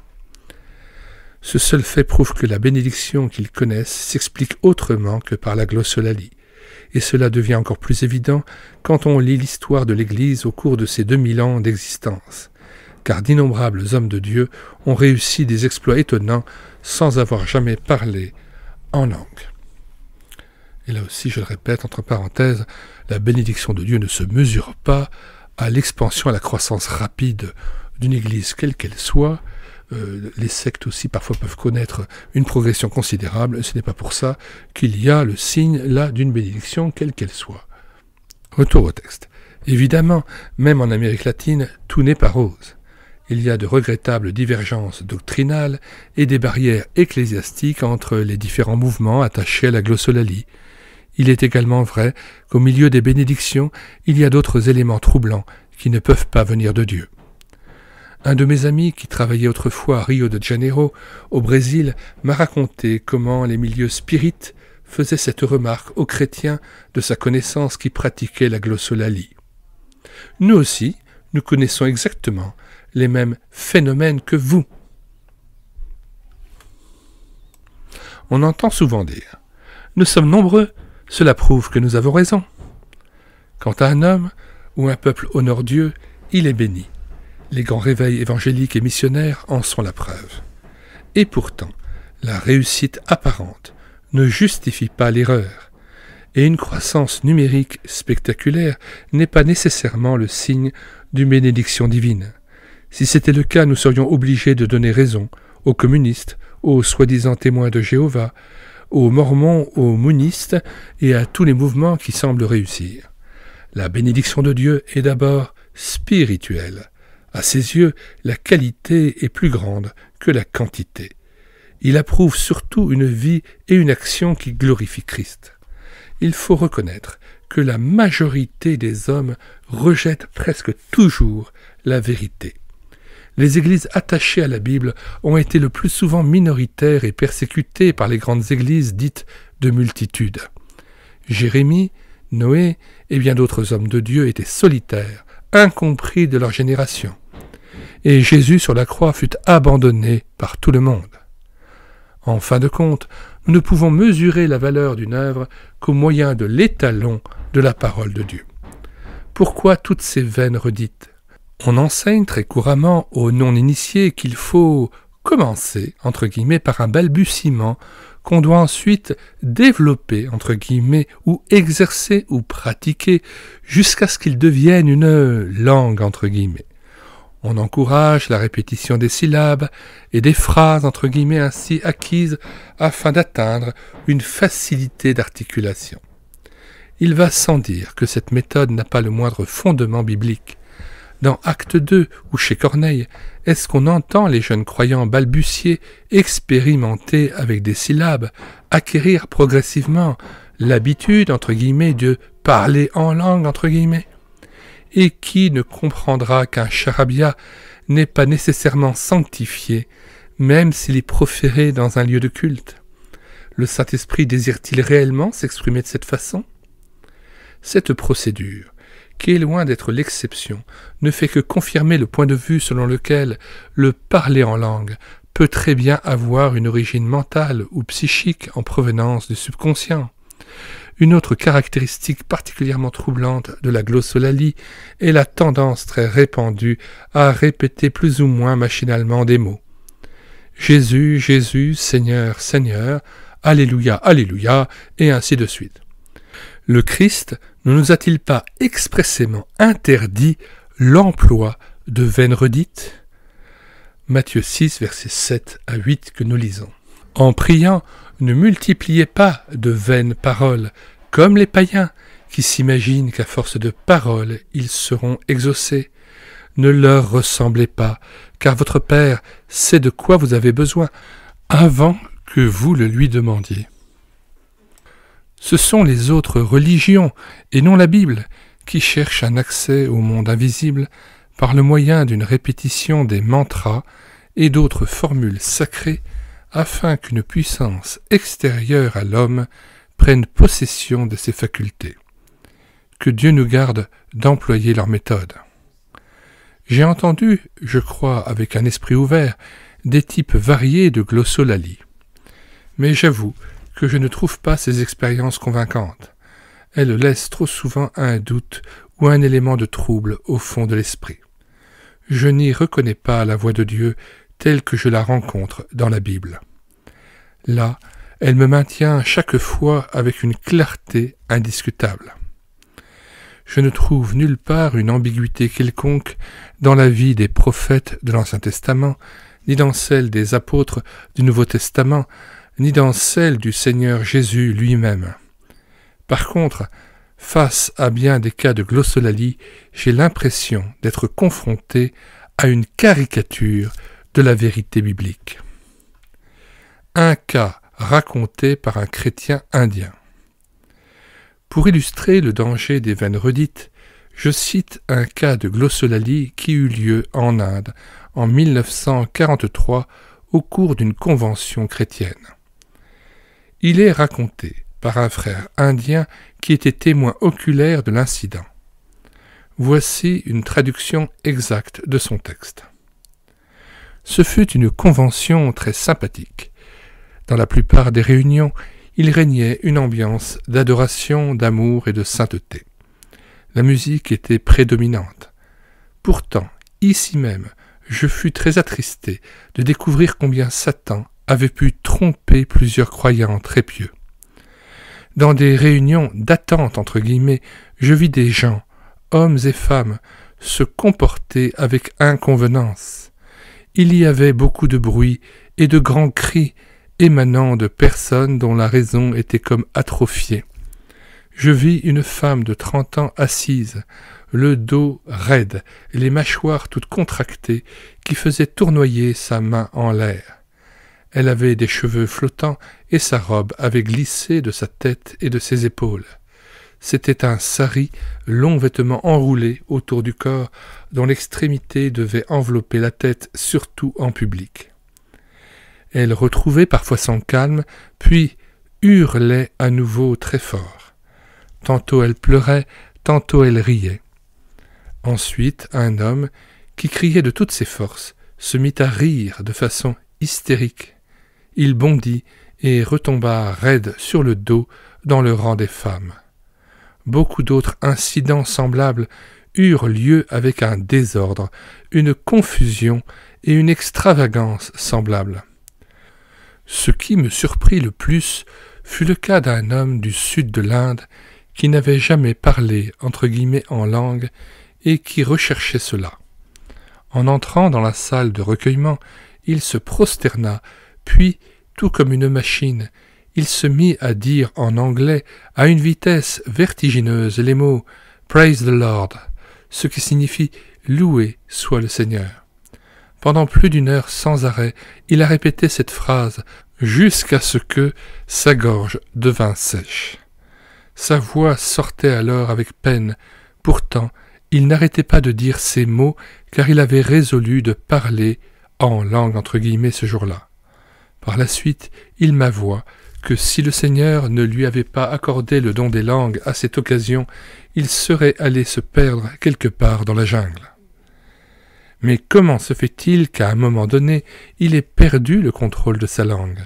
Ce seul fait prouve que la bénédiction qu'ils connaissent s'explique autrement que par la glossolalie. Et cela devient encore plus évident quand on lit l'histoire de l'Église au cours de ces 2000 ans d'existence, car d'innombrables hommes de Dieu ont réussi des exploits étonnants sans avoir jamais parlé en langue. Et là aussi, je le répète, entre parenthèses, la bénédiction de Dieu ne se mesure pas à l'expansion, à la croissance rapide d'une Église, quelle qu'elle soit. Les sectes aussi parfois peuvent connaître une progression considérable, ce n'est pas pour ça qu'il y a le signe là d'une bénédiction, quelle qu'elle soit. Retour au texte. Évidemment, même en Amérique latine, tout n'est pas rose. Il y a de regrettables divergences doctrinales et des barrières ecclésiastiques entre les différents mouvements attachés à la glossolalie. Il est également vrai qu'au milieu des bénédictions, il y a d'autres éléments troublants qui ne peuvent pas venir de Dieu. Un de mes amis qui travaillait autrefois à Rio de Janeiro, au Brésil, m'a raconté comment les milieux spirites faisaient cette remarque aux chrétiens de sa connaissance qui pratiquaient la glossolalie. Nous aussi, nous connaissons exactement les mêmes phénomènes que vous. On entend souvent dire « Nous sommes nombreux, cela prouve que nous avons raison. » Quant à un homme ou un peuple honore Dieu, il est béni. Les grands réveils évangéliques et missionnaires en sont la preuve. Et pourtant, la réussite apparente ne justifie pas l'erreur, et une croissance numérique spectaculaire n'est pas nécessairement le signe d'une bénédiction divine. Si c'était le cas, nous serions obligés de donner raison aux communistes, aux soi-disant témoins de Jéhovah, aux mormons, aux monistes et à tous les mouvements qui semblent réussir. La bénédiction de Dieu est d'abord spirituelle. À ses yeux, la qualité est plus grande que la quantité. Il approuve surtout une vie et une action qui glorifient Christ. Il faut reconnaître que la majorité des hommes rejettent presque toujours la vérité. Les églises attachées à la Bible ont été le plus souvent minoritaires et persécutées par les grandes églises dites de multitude. Jérémie, Noé et bien d'autres hommes de Dieu étaient solitaires, incompris de leur génération. Et Jésus sur la croix fut abandonné par tout le monde. En fin de compte, nous ne pouvons mesurer la valeur d'une œuvre qu'au moyen de l'étalon de la parole de Dieu. Pourquoi toutes ces vaines redites ? On enseigne très couramment aux non-initiés qu'il faut commencer, entre guillemets, par un balbutiement qu'on doit ensuite développer, entre guillemets, ou exercer ou pratiquer jusqu'à ce qu'il devienne une langue, entre guillemets. On encourage la répétition des syllabes et des phrases, entre guillemets, ainsi acquises afin d'atteindre une facilité d'articulation. Il va sans dire que cette méthode n'a pas le moindre fondement biblique. Dans Acte 2 ou chez Corneille, est-ce qu'on entend les jeunes croyants balbutier, expérimenter avec des syllabes, acquérir progressivement l'habitude, entre guillemets, de parler en langue, entre guillemets ? Et qui ne comprendra qu'un charabia n'est pas nécessairement sanctifié, même s'il est proféré dans un lieu de culte? Le Saint-Esprit désire-t-il réellement s'exprimer de cette façon? Cette procédure, qui est loin d'être l'exception, ne fait que confirmer le point de vue selon lequel le parler en langue peut très bien avoir une origine mentale ou psychique en provenance du subconscient. Une autre caractéristique particulièrement troublante de la glossolalie est la tendance très répandue à répéter plus ou moins machinalement des mots. Jésus, Jésus, Seigneur, Seigneur, Alléluia, Alléluia, et ainsi de suite. Le Christ ne nous a-t-il pas expressément interdit l'emploi de vaines redites ? Matthieu 6, versets 7 à 8 que nous lisons. En priant, ne multipliez pas de vaines paroles, comme les païens, qui s'imaginent qu'à force de paroles, ils seront exaucés. Ne leur ressemblez pas, car votre Père sait de quoi vous avez besoin, avant que vous le lui demandiez. Ce sont les autres religions, et non la Bible, qui cherchent un accès au monde invisible par le moyen d'une répétition des mantras et d'autres formules sacrées, afin qu'une puissance extérieure à l'homme prenne possession de ses facultés. Que Dieu nous garde d'employer leur méthode. J'ai entendu, je crois avec un esprit ouvert, des types variés de glossolalie. Mais j'avoue que je ne trouve pas ces expériences convaincantes. Elles laissent trop souvent un doute ou un élément de trouble au fond de l'esprit. Je n'y reconnais pas la voix de Dieu telle que je la rencontre dans la Bible. Là, elle me maintient chaque fois avec une clarté indiscutable. Je ne trouve nulle part une ambiguïté quelconque dans la vie des prophètes de l'Ancien Testament, ni dans celle des apôtres du Nouveau Testament, ni dans celle du Seigneur Jésus lui-même. Par contre, face à bien des cas de glossolalie, j'ai l'impression d'être confronté à une caricature de la vérité biblique. Un cas raconté par un chrétien indien. Pour illustrer le danger des vaines redites, je cite un cas de glossolalie qui eut lieu en Inde en 1943 au cours d'une convention chrétienne. Il est raconté par un frère indien qui était témoin oculaire de l'incident. Voici une traduction exacte de son texte. Ce fut une convention très sympathique. Dans la plupart des réunions, il régnait une ambiance d'adoration, d'amour et de sainteté. La musique était prédominante. Pourtant, ici même, je fus très attristé de découvrir combien Satan avait pu tromper plusieurs croyants très pieux. Dans des réunions d'attente, entre guillemets, je vis des gens, hommes et femmes, se comporter avec inconvenance. Il y avait beaucoup de bruit et de grands cris émanant de personnes dont la raison était comme atrophiée. Je vis une femme de 30 ans assise, le dos raide et les mâchoires toutes contractées, qui faisait tournoyer sa main en l'air. Elle avait des cheveux flottants et sa robe avait glissé de sa tête et de ses épaules. C'était un sari, long vêtement enroulé autour du corps, dont l'extrémité devait envelopper la tête, surtout en public. Elle retrouvait parfois son calme, puis hurlait à nouveau très fort. Tantôt elle pleurait, tantôt elle riait. Ensuite, un homme, qui criait de toutes ses forces, se mit à rire de façon hystérique. Il bondit et retomba raide sur le dos dans le rang des femmes. Beaucoup d'autres incidents semblables eurent lieu avec un désordre, une confusion et une extravagance semblables. Ce qui me surprit le plus fut le cas d'un homme du sud de l'Inde qui n'avait jamais parlé entre guillemets en langue et qui recherchait cela. En entrant dans la salle de recueillement, il se prosterna, puis, tout comme une machine, il se mit à dire en anglais à une vitesse vertigineuse les mots « Praise the Lord », ce qui signifie « Loué soit le Seigneur ». Pendant plus d'une heure sans arrêt, il a répété cette phrase jusqu'à ce que sa gorge devint sèche. Sa voix sortait alors avec peine. Pourtant, il n'arrêtait pas de dire ces mots car il avait résolu de parler en langue entre guillemets ce jour-là. Par la suite, il m'avoua que si le Seigneur ne lui avait pas accordé le don des langues à cette occasion, il serait allé se perdre quelque part dans la jungle. Mais comment se fait-il qu'à un moment donné, il ait perdu le contrôle de sa langue?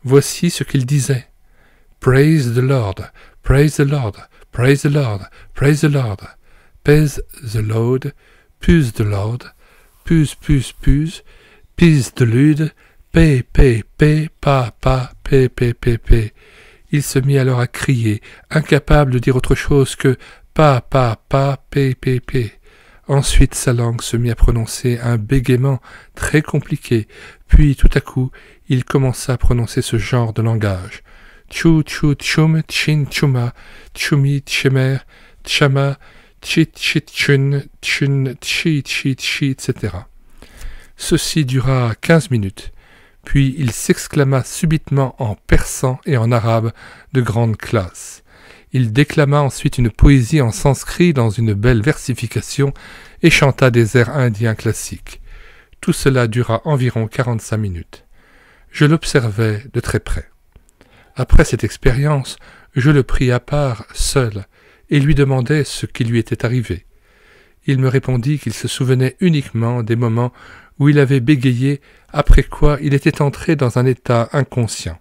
Voici ce qu'il disait. « Praise the Lord, praise the Lord, praise the Lord, praise the Lord. Pèse the Lord, puse the Lord, puse, pise de lude, P, pa, P. Il se mit alors à crier, incapable de dire autre chose que pa, P. Ensuite sa langue se mit à prononcer un bégaiement très compliqué, puis tout à coup il commença à prononcer ce genre de langage. Tchou, tchoum, tchin, tchouma, tchoumi, tchemer, tchama, tchit, tchun, tchi, etc. Ceci dura 15 minutes, puis il s'exclama subitement en persan et en arabe de grande classe. Il déclama ensuite une poésie en sanskrit dans une belle versification et chanta des airs indiens classiques. Tout cela dura environ 45 minutes. Je l'observais de très près. Après cette expérience, je le pris à part, seul, et lui demandai ce qui lui était arrivé. Il me répondit qu'il se souvenait uniquement des moments où il avait bégayé, après quoi il était entré dans un état inconscient.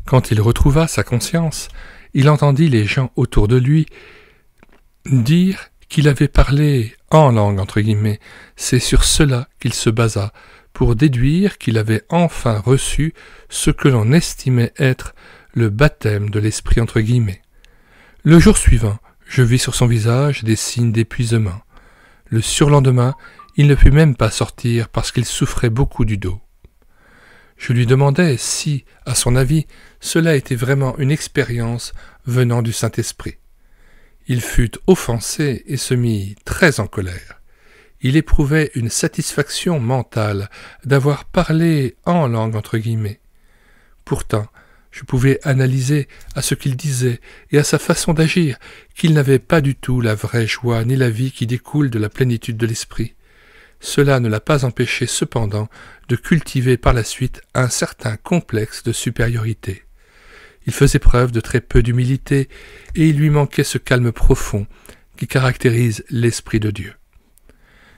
Quand il retrouva sa conscience, il entendit les gens autour de lui dire qu'il avait parlé en langue entre guillemets. C'est sur cela qu'il se basa pour déduire qu'il avait enfin reçu ce que l'on estimait être le baptême de l'esprit entre guillemets. Le jour suivant, je vis sur son visage des signes d'épuisement. Le surlendemain, il ne put même pas sortir parce qu'il souffrait beaucoup du dos. Je lui demandai si, à son avis, cela était vraiment une expérience venant du Saint-Esprit. Il fut offensé et se mit très en colère. Il éprouvait une satisfaction mentale d'avoir parlé en langue entre guillemets. Pourtant, je pouvais analyser à ce qu'il disait et à sa façon d'agir qu'il n'avait pas du tout la vraie joie ni la vie qui découle de la plénitude de l'esprit. Cela ne l'a pas empêché cependant de cultiver par la suite un certain complexe de supériorité. Il faisait preuve de très peu d'humilité et il lui manquait ce calme profond qui caractérise l'Esprit de Dieu.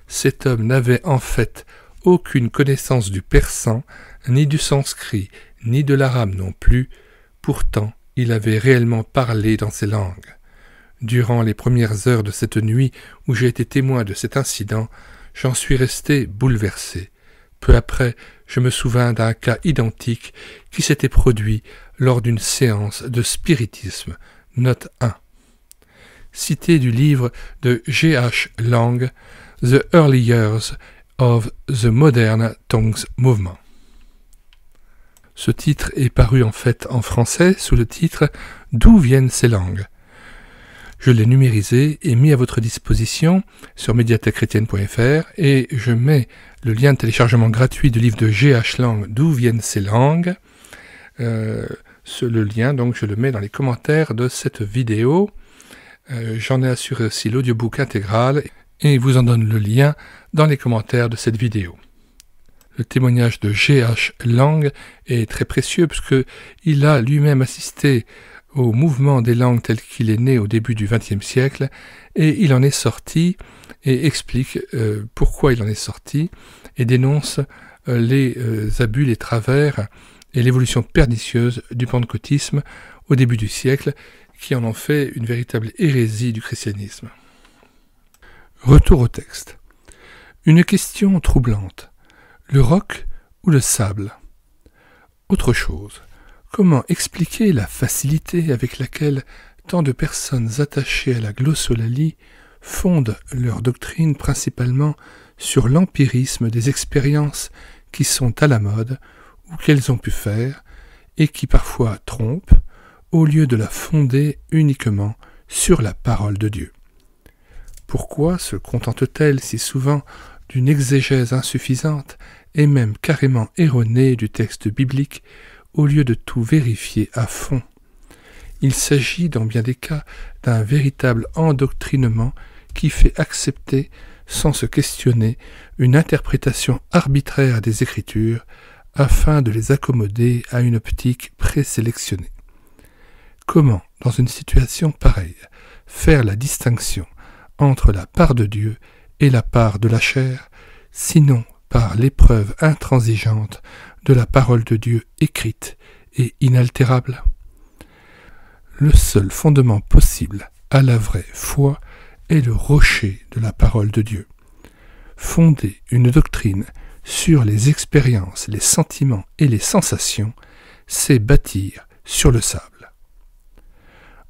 Cet homme n'avait en fait aucune connaissance du persan, ni du sanskrit, ni de l'arabe non plus, pourtant il avait réellement parlé dans ces langues. Durant les premières heures de cette nuit où j'ai été témoin de cet incident, j'en suis resté bouleversé. Peu après, je me souvins d'un cas identique qui s'était produit lors d'une séance de spiritisme. Note 1. Cité du livre de G.H. Lang, The Early Years of the Modern Tongues Movement. Ce titre est paru en fait en français sous le titre « D'où viennent ces langues ?» Je l'ai numérisé et mis à votre disposition sur médiathèquechrétienne.fr et je mets le lien de téléchargement gratuit du livre de G.H. Lang, D'où viennent ces langues. Le lien, donc, je le mets dans les commentaires de cette vidéo. J'en ai assuré aussi l'audiobook intégral et il vous en donne le lien dans les commentaires de cette vidéo. Le témoignage de G.H. Lang est très précieux parce qu'il a lui-même assisté au mouvement des langues tel qu'il est né au début du XXe siècle et il en est sorti et explique pourquoi il en est sorti et dénonce les abus, les travers et l'évolution pernicieuse du pentecôtisme au début du siècle qui en ont fait une véritable hérésie du christianisme. Retour au texte. Une question troublante. Le roc ou le sable? Autre chose. Comment expliquer la facilité avec laquelle tant de personnes attachées à la glossolalie fondent leur doctrine principalement sur l'empirisme des expériences qui sont à la mode ou qu'elles ont pu faire et qui parfois trompent, au lieu de la fonder uniquement sur la parole de Dieu? Pourquoi se contente-t-elle si souvent d'une exégèse insuffisante et même carrément erronée du texte biblique au lieu de tout vérifier à fond? Il s'agit dans bien des cas d'un véritable endoctrinement qui fait accepter, sans se questionner, une interprétation arbitraire des Écritures afin de les accommoder à une optique présélectionnée. Comment, dans une situation pareille, faire la distinction entre la part de Dieu et la part de la chair, sinon par l'épreuve intransigeante de la parole de Dieu écrite et inaltérable? Le seul fondement possible à la vraie foi est le rocher de la parole de Dieu. Fonder une doctrine sur les expériences, les sentiments et les sensations, c'est bâtir sur le sable.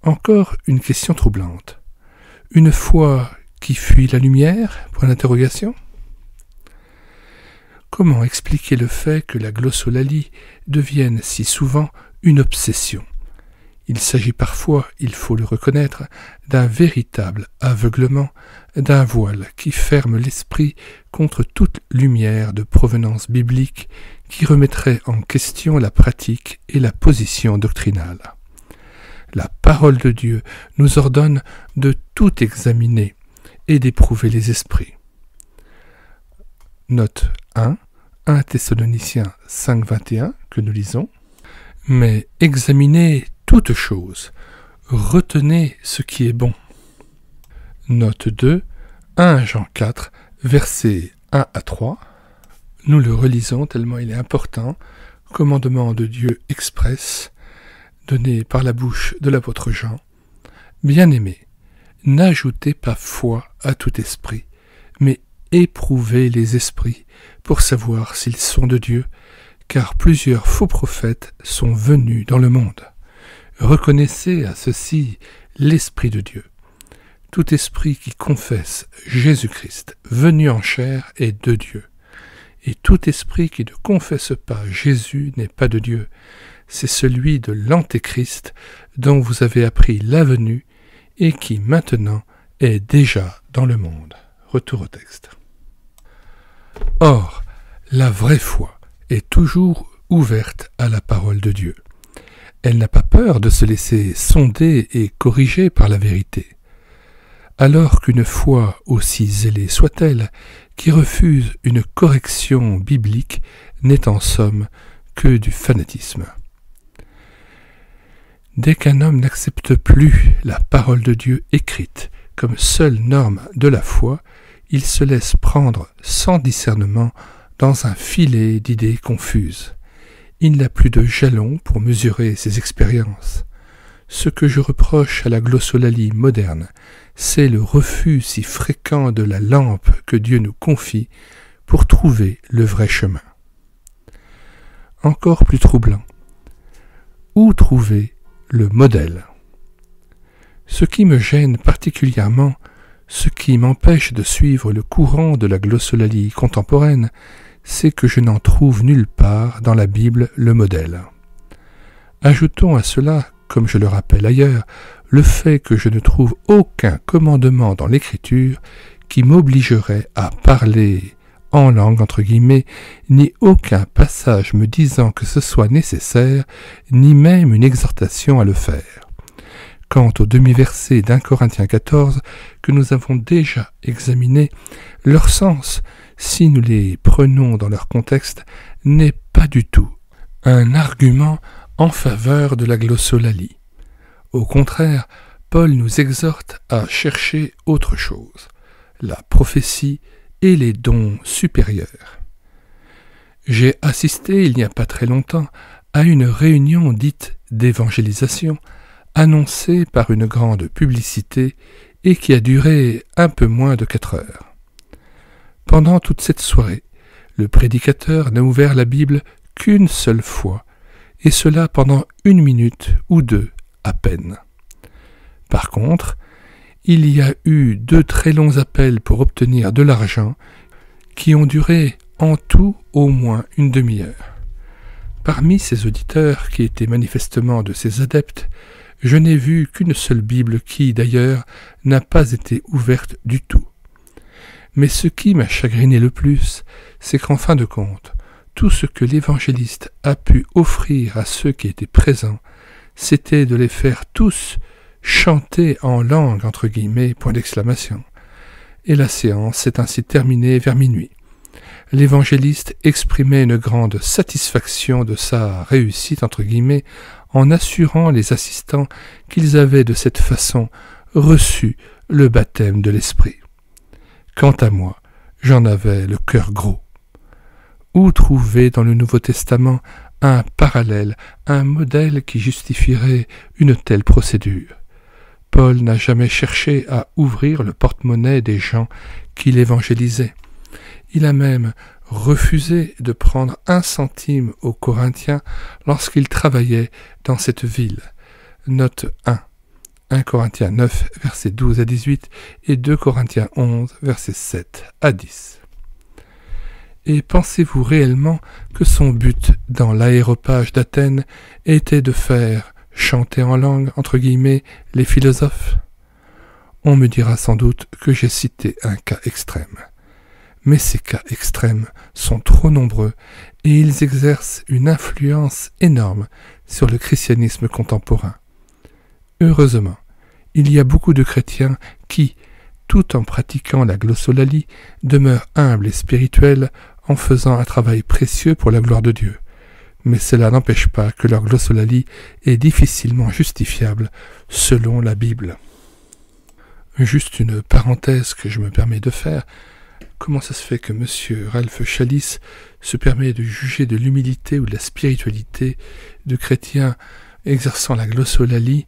Encore une question troublante. Une foi qui fuit la lumière? Point d'interrogation. Comment expliquer le fait que la glossolalie devienne si souvent une obsession? Il s'agit parfois, il faut le reconnaître, d'un véritable aveuglement, d'un voile qui ferme l'esprit contre toute lumière de provenance biblique qui remettrait en question la pratique et la position doctrinale. La parole de Dieu nous ordonne de tout examiner et d'éprouver les esprits. Note 1 Thessaloniciens 5,21 que nous lisons. Mais examinez toutes choses, retenez ce qui est bon. Note 2 1 Jean 4, versets 1 à 3. Nous le relisons tellement il est important, commandement de Dieu express, donné par la bouche de l'apôtre Jean. Bien-aimés, n'ajoutez pas foi à tout esprit, mais éprouvez les esprits pour savoir s'ils sont de Dieu, car plusieurs faux prophètes sont venus dans le monde. Reconnaissez à ceci l'Esprit de Dieu. Tout esprit qui confesse Jésus-Christ, venu en chair, est de Dieu. Et tout esprit qui ne confesse pas Jésus n'est pas de Dieu. C'est celui de l'Antéchrist dont vous avez appris la venue et qui maintenant est déjà dans le monde. Retour au texte. Or, la vraie foi est toujours ouverte à la parole de Dieu. Elle n'a pas peur de se laisser sonder et corriger par la vérité. Alors qu'une foi, aussi zélée soit-elle, qui refuse une correction biblique, n'est en somme que du fanatisme. Dès qu'un homme n'accepte plus la parole de Dieu écrite comme seule norme de la foi, il se laisse prendre sans discernement dans un filet d'idées confuses. Il n'a plus de jalons pour mesurer ses expériences. Ce que je reproche à la glossolalie moderne, c'est le refus si fréquent de la lampe que Dieu nous confie pour trouver le vrai chemin. Encore plus troublant, où trouver le modèle? Ce qui me gêne particulièrement, ce qui m'empêche de suivre le courant de la glossolalie contemporaine, c'est que je n'en trouve nulle part dans la Bible le modèle. Ajoutons à cela comme je le rappelle ailleurs, le fait que je ne trouve aucun commandement dans l'Écriture qui m'obligerait à parler en langue, entre guillemets, ni aucun passage me disant que ce soit nécessaire, ni même une exhortation à le faire. Quant aux demi-versets d'1 Corinthiens 14 que nous avons déjà examinés, leur sens, si nous les prenons dans leur contexte, n'est pas du tout un argument en faveur de la glossolalie. Au contraire, Paul nous exhorte à chercher autre chose, la prophétie et les dons supérieurs. J'ai assisté il n'y a pas très longtemps à une réunion dite d'évangélisation, annoncée par une grande publicité et qui a duré un peu moins de 4 heures. Pendant toute cette soirée, le prédicateur n'a ouvert la Bible qu'une seule fois, et cela pendant 1 minute ou 2 à peine. Par contre, il y a eu 2 très longs appels pour obtenir de l'argent qui ont duré en tout au moins 1 demi-heure. Parmi ces auditeurs, qui étaient manifestement de ses adeptes, je n'ai vu qu'une seule Bible qui, d'ailleurs, n'a pas été ouverte du tout. Mais ce qui m'a chagriné le plus, c'est qu'en fin de compte, tout ce que l'évangéliste a pu offrir à ceux qui étaient présents, c'était de les faire tous chanter en langue, entre guillemets, point d'exclamation. Et la séance s'est ainsi terminée vers minuit. L'évangéliste exprimait une grande satisfaction de sa réussite, entre guillemets, en assurant les assistants qu'ils avaient de cette façon reçu le baptême de l'Esprit. Quant à moi, j'en avais le cœur gros. Où trouver dans le Nouveau Testament un parallèle, un modèle qui justifierait une telle procédure? Paul n'a jamais cherché à ouvrir le porte-monnaie des gens qu'il évangélisait. Il a même refusé de prendre 1 centime aux Corinthiens lorsqu'il travaillait dans cette ville. Note 1 Corinthiens 9, versets 12 à 18 et 2 Corinthiens 11, versets 7 à 10. Et pensez-vous réellement que son but dans l'aéropage d'Athènes était de faire chanter en langue, entre guillemets, les philosophes? On me dira sans doute que j'ai cité un cas extrême. Mais ces cas extrêmes sont trop nombreux et ils exercent une influence énorme sur le christianisme contemporain. Heureusement, il y a beaucoup de chrétiens qui, tout en pratiquant la glossolalie, demeurent humbles et spirituels en faisant un travail précieux pour la gloire de Dieu. Mais cela n'empêche pas que leur glossolalie est difficilement justifiable selon la Bible. Juste une parenthèse que je me permets de faire. Comment ça se fait que M. Ralph Challis se permet de juger de l'humilité ou de la spiritualité de chrétiens exerçant la glossolalie?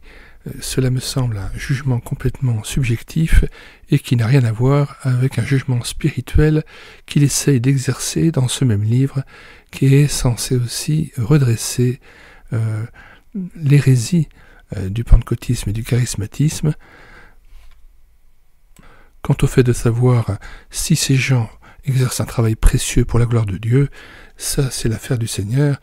Cela me semble un jugement complètement subjectif et qui n'a rien à voir avec un jugement spirituel qu'il essaye d'exercer dans ce même livre, qui est censé aussi redresser l'hérésie du pentecôtisme et du charismatisme. Quant au fait de savoir si ces gens exercent un travail précieux pour la gloire de Dieu, ça c'est l'affaire du Seigneur.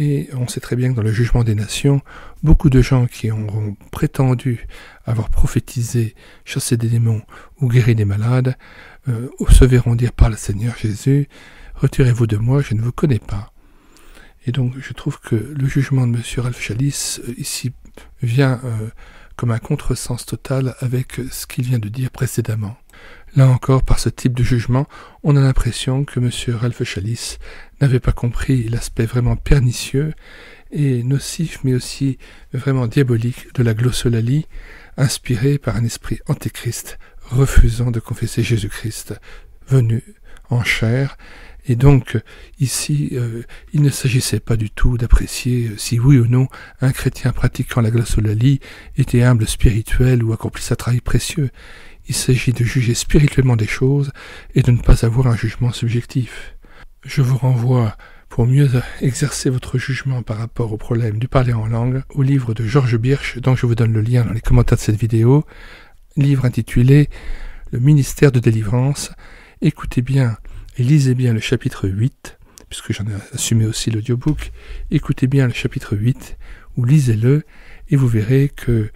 Et on sait très bien que dans le jugement des nations, beaucoup de gens qui auront prétendu avoir prophétisé, chassé des démons ou guéri des malades, se verront dire par le Seigneur Jésus, « Retirez-vous de moi, je ne vous connais pas ». Et donc je trouve que le jugement de M. Ralph Challis ici vient comme un contresens total avec ce qu'il vient de dire précédemment. Là encore, par ce type de jugement, on a l'impression que M. Ralph Challis n'avait pas compris l'aspect vraiment pernicieux et nocif, mais aussi vraiment diabolique de la glossolalie, inspirée par un esprit antéchrist, refusant de confesser Jésus-Christ, venu en chair. Et donc, ici, il ne s'agissait pas du tout d'apprécier si oui ou non un chrétien pratiquant la glossolalie était humble, spirituel ou accomplissait un travail précieux. Il s'agit de juger spirituellement des choses et de ne pas avoir un jugement subjectif. Je vous renvoie, pour mieux exercer votre jugement par rapport au problème du parler en langue, au livre de Georges Birch, dont je vous donne le lien dans les commentaires de cette vidéo, livre intitulé « Le ministère de délivrance ». Écoutez bien et lisez bien le chapitre 8, puisque j'en ai assumé aussi l'audiobook. Écoutez bien le chapitre 8, ou lisez-le, et vous verrez que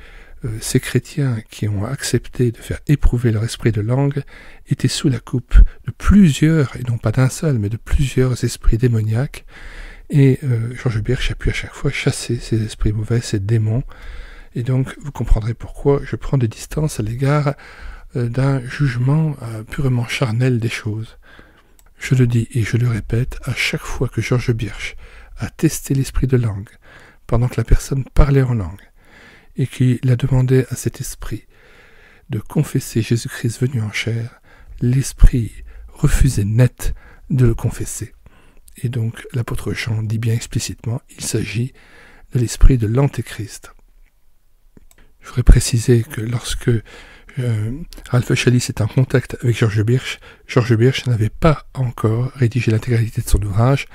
ces chrétiens qui ont accepté de faire éprouver leur esprit de langue étaient sous la coupe de plusieurs, et non pas d'un seul, mais de plusieurs esprits démoniaques, et Georges Birch a pu à chaque fois chasser ces esprits mauvais, ces démons, et donc vous comprendrez pourquoi je prends des distances à l'égard d'un jugement purement charnel des choses. Je le dis et je le répète, à chaque fois que Georges Birch a testé l'esprit de langue, pendant que la personne parlait en langue, et qu'il a demandé à cet esprit de confesser Jésus-Christ venu en chair, l'esprit refusait net de le confesser. Et donc l'apôtre Jean dit bien explicitement, il s'agit de l'esprit de l'Antéchrist. Je voudrais préciser que lorsque Ralph Chalice est en contact avec Georges Birch n'avait pas encore rédigé l'intégralité de son ouvrage.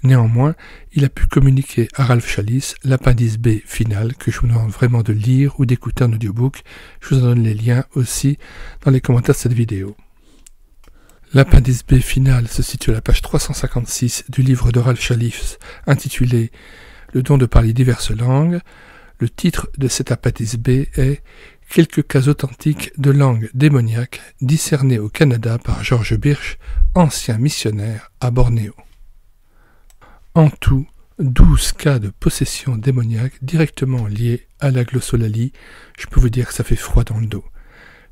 Néanmoins, il a pu communiquer à Ralph Chalice l'appendice B final que je vous demande vraiment de lire ou d'écouter en audiobook. Je vous en donne les liens aussi dans les commentaires de cette vidéo. L'appendice B final se situe à la page 356 du livre de Ralph Chalice intitulé « Le don de parler diverses langues ». Le titre de cet appendice B est « Quelques cas authentiques de langue démoniaque discernés au Canada par Georges Birch, ancien missionnaire à Bornéo ». En tout, 12 cas de possession démoniaque directement liés à la glossolalie. Je peux vous dire que ça fait froid dans le dos.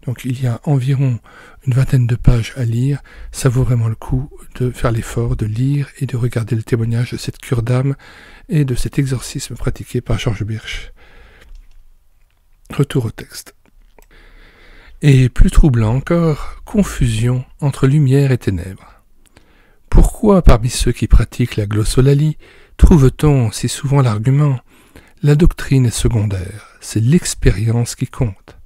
Donc il y a environ une vingtaine de pages à lire. Ça vaut vraiment le coup de faire l'effort de lire et de regarder le témoignage de cette cure d'âme et de cet exorcisme pratiqué par Georges Birch. Retour au texte. Et plus troublant encore, confusion entre lumière et ténèbres. Pourquoi parmi ceux qui pratiquent la glossolalie trouve-t-on si souvent l'argument « La doctrine est secondaire, c'est l'expérience qui compte ».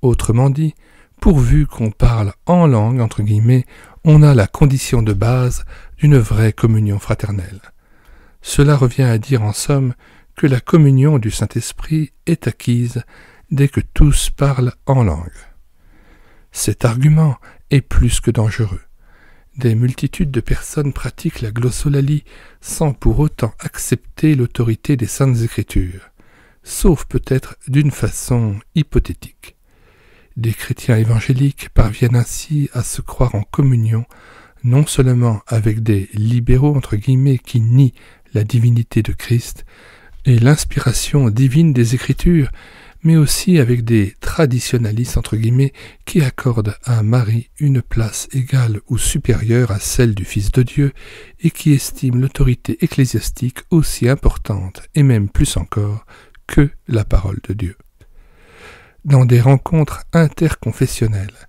Autrement dit, pourvu qu'on parle en langue, entre guillemets, on a la condition de base d'une vraie communion fraternelle. Cela revient à dire en somme que la communion du Saint-Esprit est acquise dès que tous parlent en langue. Cet argument est plus que dangereux. Des multitudes de personnes pratiquent la glossolalie sans pour autant accepter l'autorité des Saintes Écritures, sauf peut-être d'une façon hypothétique. Des chrétiens évangéliques parviennent ainsi à se croire en communion non seulement avec des libéraux entre guillemets qui nient la divinité de Christ et l'inspiration divine des Écritures, mais aussi avec des traditionalistes entre guillemets qui accordent à Marie une place égale ou supérieure à celle du Fils de Dieu et qui estiment l'autorité ecclésiastique aussi importante et même plus encore que la parole de Dieu. Dans des rencontres interconfessionnelles,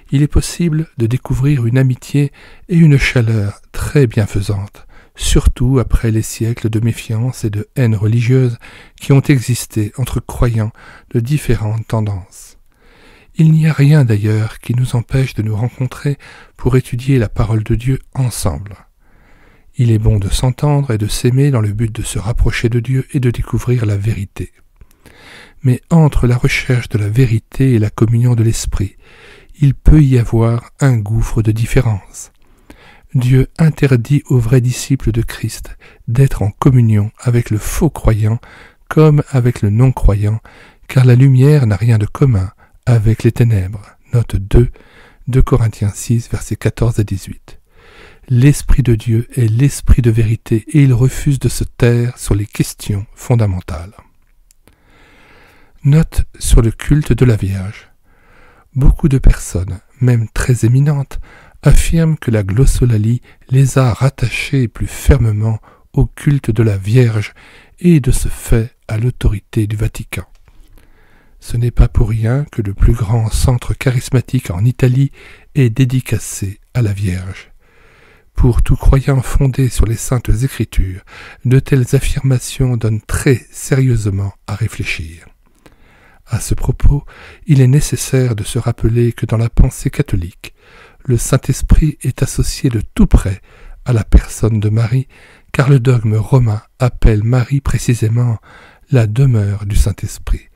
il est possible de découvrir une amitié et une chaleur très bienfaisantes, surtout après les siècles de méfiance et de haine religieuse qui ont existé entre croyants de différentes tendances. Il n'y a rien d'ailleurs qui nous empêche de nous rencontrer pour étudier la parole de Dieu ensemble. Il est bon de s'entendre et de s'aimer dans le but de se rapprocher de Dieu et de découvrir la vérité. Mais entre la recherche de la vérité et la communion de l'esprit, il peut y avoir un gouffre de différence. Dieu interdit aux vrais disciples de Christ d'être en communion avec le faux croyant comme avec le non-croyant, car la lumière n'a rien de commun avec les ténèbres. Note 2 Corinthiens 6, versets 14 à 18. L'Esprit de Dieu est l'Esprit de vérité et il refuse de se taire sur les questions fondamentales. Note sur le culte de la Vierge. Beaucoup de personnes, même très éminentes, affirment que la glossolalie les a rattachés plus fermement au culte de la Vierge et de ce fait à l'autorité du Vatican. Ce n'est pas pour rien que le plus grand centre charismatique en Italie est dédicacé à la Vierge. Pour tout croyant fondé sur les Saintes Écritures, de telles affirmations donnent très sérieusement à réfléchir. À ce propos, il est nécessaire de se rappeler que dans la pensée catholique, le Saint-Esprit est associé de tout près à la personne de Marie, car le dogme romain appelle Marie précisément la demeure du Saint-Esprit.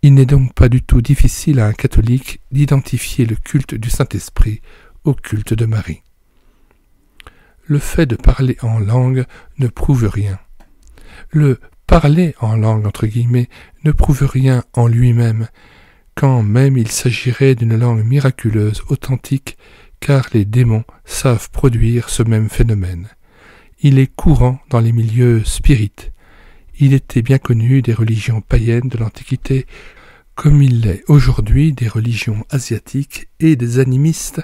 Il n'est donc pas du tout difficile à un catholique d'identifier le culte du Saint-Esprit au culte de Marie. Le fait de parler en langue ne prouve rien. Le parler en langue entre guillemets ne prouve rien en lui-même, quand même il s'agirait d'une langue miraculeuse, authentique, car les démons savent produire ce même phénomène. Il est courant dans les milieux spirites. Il était bien connu des religions païennes de l'Antiquité, comme il l'est aujourd'hui des religions asiatiques et des animistes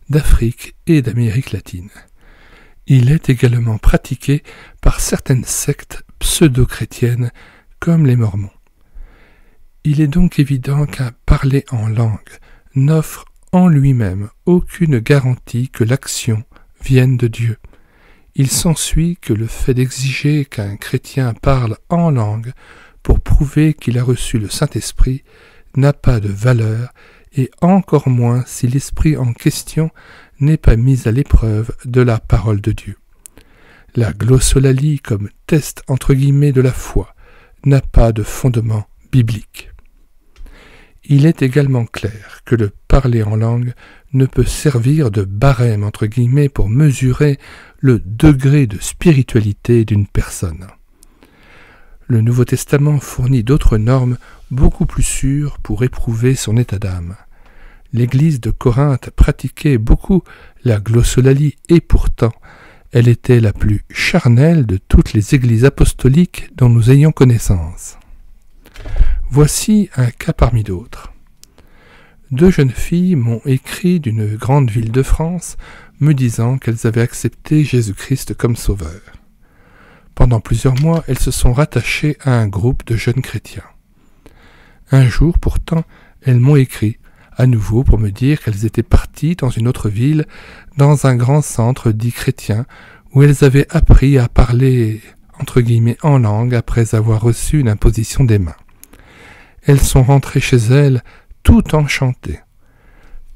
d'Afrique et d'Amérique latine. Il est également pratiqué par certaines sectes pseudo-chrétiennes comme les Mormons. Il est donc évident qu'un parler en langue n'offre en lui-même aucune garantie que l'action vienne de Dieu. Il s'ensuit que le fait d'exiger qu'un chrétien parle en langue pour prouver qu'il a reçu le Saint-Esprit n'a pas de valeur, et encore moins si l'esprit en question n'est pas mis à l'épreuve de la parole de Dieu. La glossolalie comme test entre guillemets de la foi n'a pas de fondement biblique. Il est également clair que le parler en langue ne peut servir de barème entre guillemets pour mesurer le degré de spiritualité d'une personne. Le Nouveau Testament fournit d'autres normes beaucoup plus sûres pour éprouver son état d'âme. L'Église de Corinthe pratiquait beaucoup la glossolalie et pourtant elle était la plus charnelle de toutes les églises apostoliques dont nous ayons connaissance. Voici un cas parmi d'autres. 2 jeunes filles m'ont écrit d'une grande ville de France me disant qu'elles avaient accepté Jésus-Christ comme sauveur. Pendant plusieurs mois, elles se sont rattachées à un groupe de jeunes chrétiens. Un jour, pourtant, elles m'ont écrit à nouveau pour me dire qu'elles étaient parties dans une autre ville, dans un grand centre dit chrétien, où elles avaient appris à parler, entre guillemets, en langue après avoir reçu une imposition des mains. Elles sont rentrées chez elles, tout enchantées.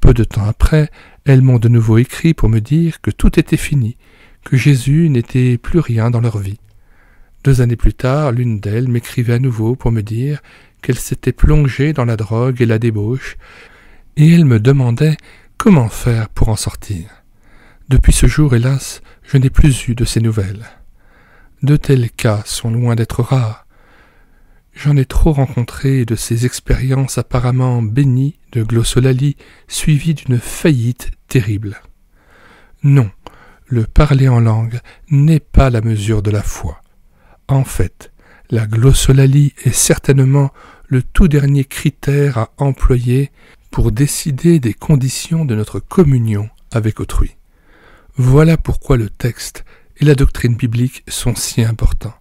Peu de temps après, elles m'ont de nouveau écrit pour me dire que tout était fini, que Jésus n'était plus rien dans leur vie. 2 années plus tard, l'une d'elles m'écrivait à nouveau pour me dire qu'elle s'était plongée dans la drogue et la débauche, et elle me demandait comment faire pour en sortir. Depuis ce jour, hélas, je n'ai plus eu de ces nouvelles. De tels cas sont loin d'être rares. J'en ai trop rencontré de ces expériences apparemment bénies de glossolalie suivies d'une faillite terrible. Non, le parler en langue n'est pas la mesure de la foi. En fait, la glossolalie est certainement le tout dernier critère à employer pour décider des conditions de notre communion avec autrui. Voilà pourquoi le texte et la doctrine biblique sont si importants.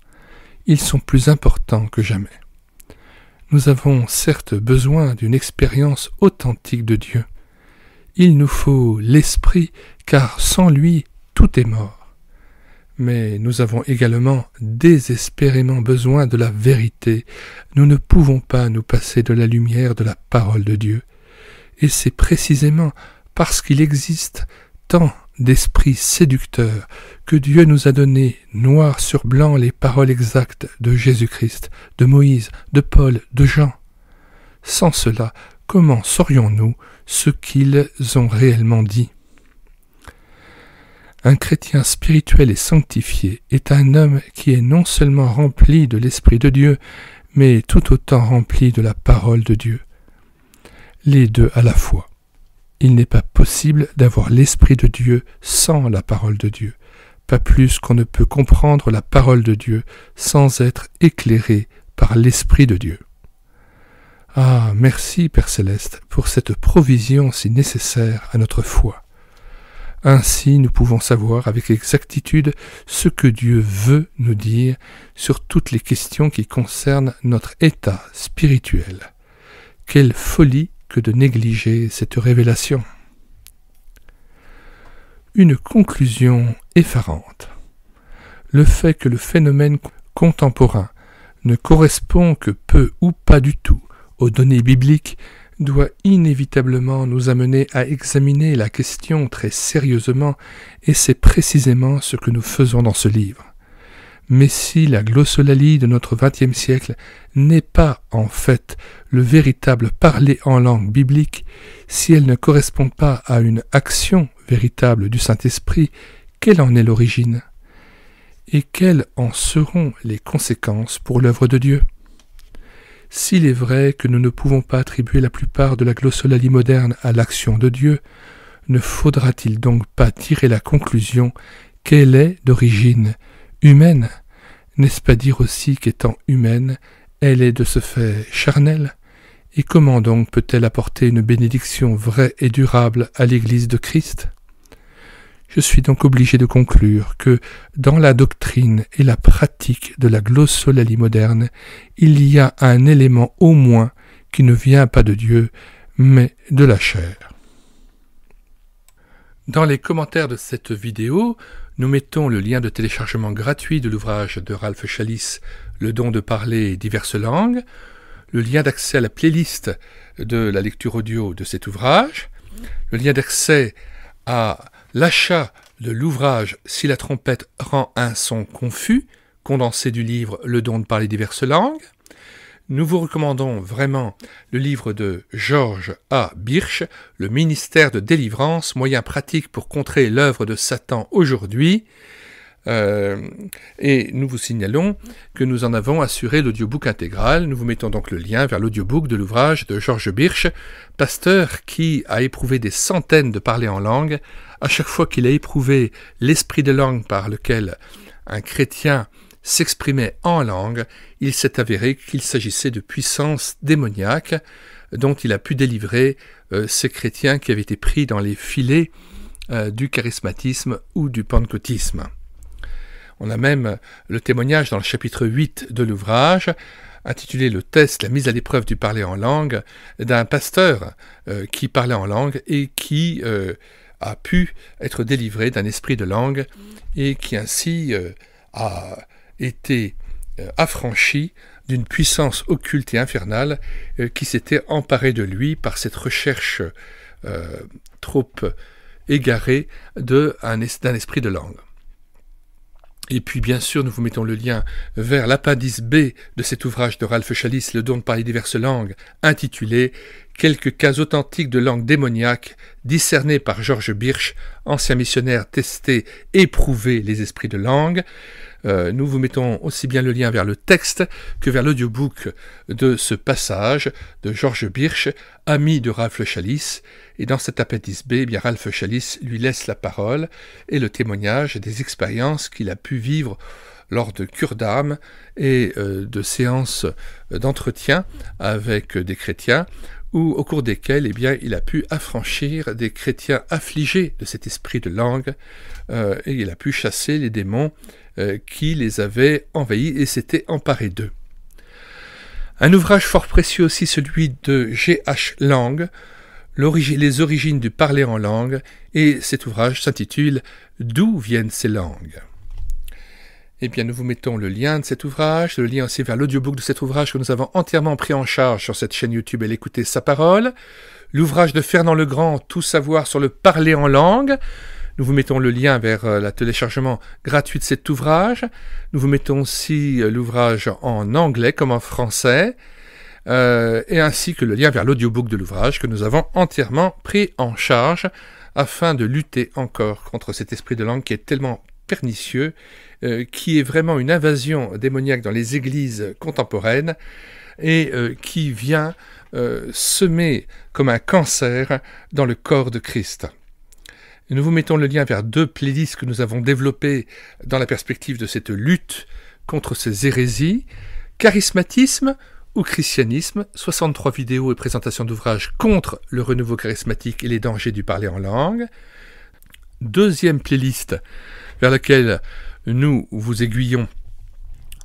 Ils sont plus importants que jamais. Nous avons certes besoin d'une expérience authentique de Dieu. Il nous faut l'Esprit, car sans lui, tout est mort. Mais nous avons également désespérément besoin de la vérité. Nous ne pouvons pas nous passer de la lumière de la parole de Dieu. Et c'est précisément parce qu'il existe tant d'esprits séducteurs que Dieu nous a donné noir sur blanc les paroles exactes de Jésus-Christ, de Moïse, de Paul, de Jean. Sans cela, comment saurions-nous ce qu'ils ont réellement dit ? Un chrétien spirituel et sanctifié est un homme qui est non seulement rempli de l'Esprit de Dieu, mais tout autant rempli de la parole de Dieu. Les deux à la fois. Il n'est pas possible d'avoir l'Esprit de Dieu sans la parole de Dieu, pas plus qu'on ne peut comprendre la parole de Dieu sans être éclairé par l'Esprit de Dieu. Ah, merci Père Céleste pour cette provision si nécessaire à notre foi. Ainsi nous pouvons savoir avec exactitude ce que Dieu veut nous dire sur toutes les questions qui concernent notre état spirituel. Quelle folie que de négliger cette révélation. Une conclusion effarante. Le fait que le phénomène contemporain ne correspond que peu ou pas du tout aux données bibliques doit inévitablement nous amener à examiner la question très sérieusement, et c'est précisément ce que nous faisons dans ce livre. Mais si la glossolalie de notre XXe siècle n'est pas, en fait, le véritable parler en langue biblique, si elle ne correspond pas à une action véritable du Saint-Esprit, quelle en est l'origine ? et quelles en seront les conséquences pour l'œuvre de Dieu? S'il est vrai que nous ne pouvons pas attribuer la plupart de la glossolalie moderne à l'action de Dieu, ne faudra-t-il donc pas tirer la conclusion qu'elle est d'origine humaine? N'est-ce pas dire aussi qu'étant humaine, elle est de ce fait charnelle? Et comment donc peut-elle apporter une bénédiction vraie et durable à l'Église de Christ? Je suis donc obligé de conclure que, dans la doctrine et la pratique de la glossolalie moderne, il y a un élément au moins qui ne vient pas de Dieu, mais de la chair. Dans les commentaires de cette vidéo, nous mettons le lien de téléchargement gratuit de l'ouvrage de Ralph Challis, Le don de parler diverses langues, le lien d'accès à la playlist de la lecture audio de cet ouvrage, le lien d'accès à l'achat de l'ouvrage « Si la trompette rend un son confus », condensé du livre « Le don de parler diverses langues ». Nous vous recommandons vraiment le livre de George A. Birch, « Le ministère de délivrance, moyen pratique pour contrer l'œuvre de Satan aujourd'hui ». Et nous vous signalons que nous en avons assuré l'audiobook intégral. Nous vous mettons donc le lien vers l'audiobook de l'ouvrage de George Birch, pasteur qui a éprouvé des centaines de parlers en langue. À chaque fois qu'il a éprouvé l'esprit de langue par lequel un chrétien s'exprimait en langue, il s'est avéré qu'il s'agissait de puissances démoniaques dont il a pu délivrer ces chrétiens qui avaient été pris dans les filets du charismatisme ou du pentecôtisme. On a même le témoignage dans le chapitre 8 de l'ouvrage, intitulé « Le test, la mise à l'épreuve du parler en langue », d'un pasteur qui parlait en langue et qui a pu être délivré d'un esprit de langue et qui ainsi a été affranchi d'une puissance occulte et infernale qui s'était emparée de lui par cette recherche trop égarée d'un esprit de langue. Et puis, bien sûr, nous vous mettons le lien vers l'appendice B de cet ouvrage de Ralph Challis, Le don de parler diverses langues, intitulé « Quelques cas authentiques de langue démoniaque discernés par George Birch, ancien missionnaire testé, éprouvé les esprits de langue ». Nous vous mettons aussi bien le lien vers le texte que vers l'audiobook de ce passage de George Birch, ami de Ralph Challis. Et dans cet appendice B, bien Ralph Challis lui laisse la parole et le témoignage des expériences qu'il a pu vivre lors de cures d'âme et de séances d'entretien avec des chrétiens, au cours desquels il a pu affranchir des chrétiens affligés de cet esprit de langue et il a pu chasser les démons qui les avaient envahis et s'étaient emparés d'eux. Un ouvrage fort précieux aussi, celui de G.H. Lang, Les origines du parler en langue, et cet ouvrage s'intitule « D'où viennent ces langues ?» Eh bien, nous vous mettons le lien de cet ouvrage, le lien aussi vers l'audiobook de cet ouvrage que nous avons entièrement pris en charge sur cette chaîne YouTube « Elle écoutait sa parole », l'ouvrage de Fernand Legrand « Tout savoir sur le parler en langue ». Nous vous mettons le lien vers le téléchargement gratuit de cet ouvrage. Nous vous mettons aussi l'ouvrage en anglais comme en français, et ainsi que le lien vers l'audiobook de l'ouvrage que nous avons entièrement pris en charge afin de lutter encore contre cet esprit de langue qui est tellement pernicieux, qui est vraiment une invasion démoniaque dans les églises contemporaines et qui vient semer comme un cancer dans le corps de Christ. Et nous vous mettons le lien vers 2 playlists que nous avons développées dans la perspective de cette lutte contre ces hérésies. Charismatisme ou christianisme, 63 vidéos et présentations d'ouvrages contre le renouveau charismatique et les dangers du parler en langue. 2e playlist vers laquelle nous vous aiguillons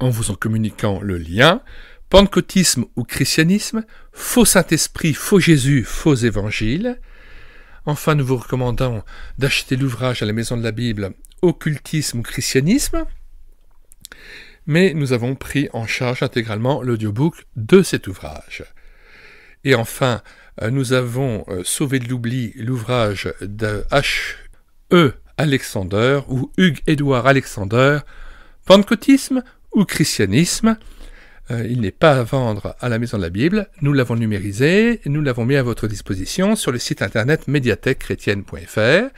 en vous en communiquant le lien. Pentecôtisme ou christianisme, faux Saint-Esprit, faux Jésus, faux évangile. Enfin, nous vous recommandons d'acheter l'ouvrage à la Maison de la Bible « Occultisme ou christianisme ». Mais nous avons pris en charge intégralement l'audiobook de cet ouvrage. Et enfin, nous avons sauvé de l'oubli l'ouvrage de H.E. Alexander ou Hugues-Édouard Alexander, « Pentecôtisme ou christianisme ». Il n'est pas à vendre à la Maison de la Bible, nous l'avons numérisé, nous l'avons mis à votre disposition sur le site internet médiathèquechrétienne.fr.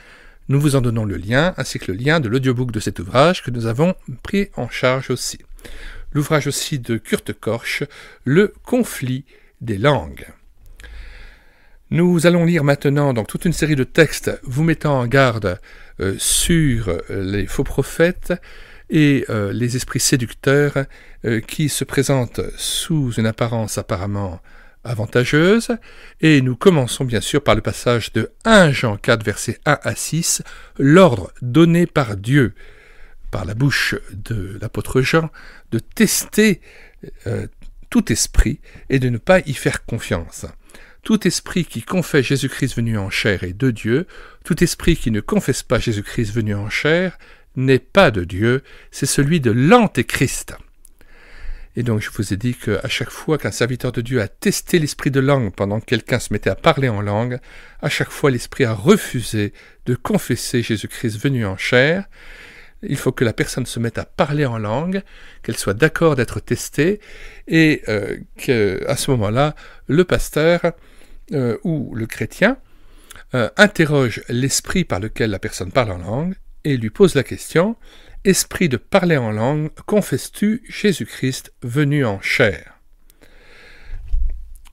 Nous vous en donnons le lien, ainsi que le lien de l'audiobook de cet ouvrage que nous avons pris en charge aussi. L'ouvrage aussi de Kurt Korsch, Le conflit des langues. Nous allons lire maintenant donc toute une série de textes vous mettant en garde sur les faux prophètes et les esprits séducteurs qui se présentent sous une apparence apparemment avantageuse. Et nous commençons bien sûr par le passage de 1 Jean 4, versets 1 à 6, l'ordre donné par Dieu, par la bouche de l'apôtre Jean, de tester tout esprit et de ne pas y faire confiance. Tout esprit qui confesse Jésus-Christ venu en chair est de Dieu, tout esprit qui ne confesse pas Jésus-Christ venu en chair n'est pas de Dieu, c'est celui de l'Antéchrist. Et donc je vous ai dit qu'à chaque fois qu'un serviteur de Dieu a testé l'esprit de langue pendant que quelqu'un se mettait à parler en langue, à chaque fois l'esprit a refusé de confesser Jésus-Christ venu en chair. Il faut que la personne se mette à parler en langue, qu'elle soit d'accord d'être testée, et qu'à ce moment-là, le pasteur ou le chrétien interroge l'esprit par lequel la personne parle en langue et lui pose la question « Esprit de parler en langue, confesses-tu Jésus-Christ venu en chair ?»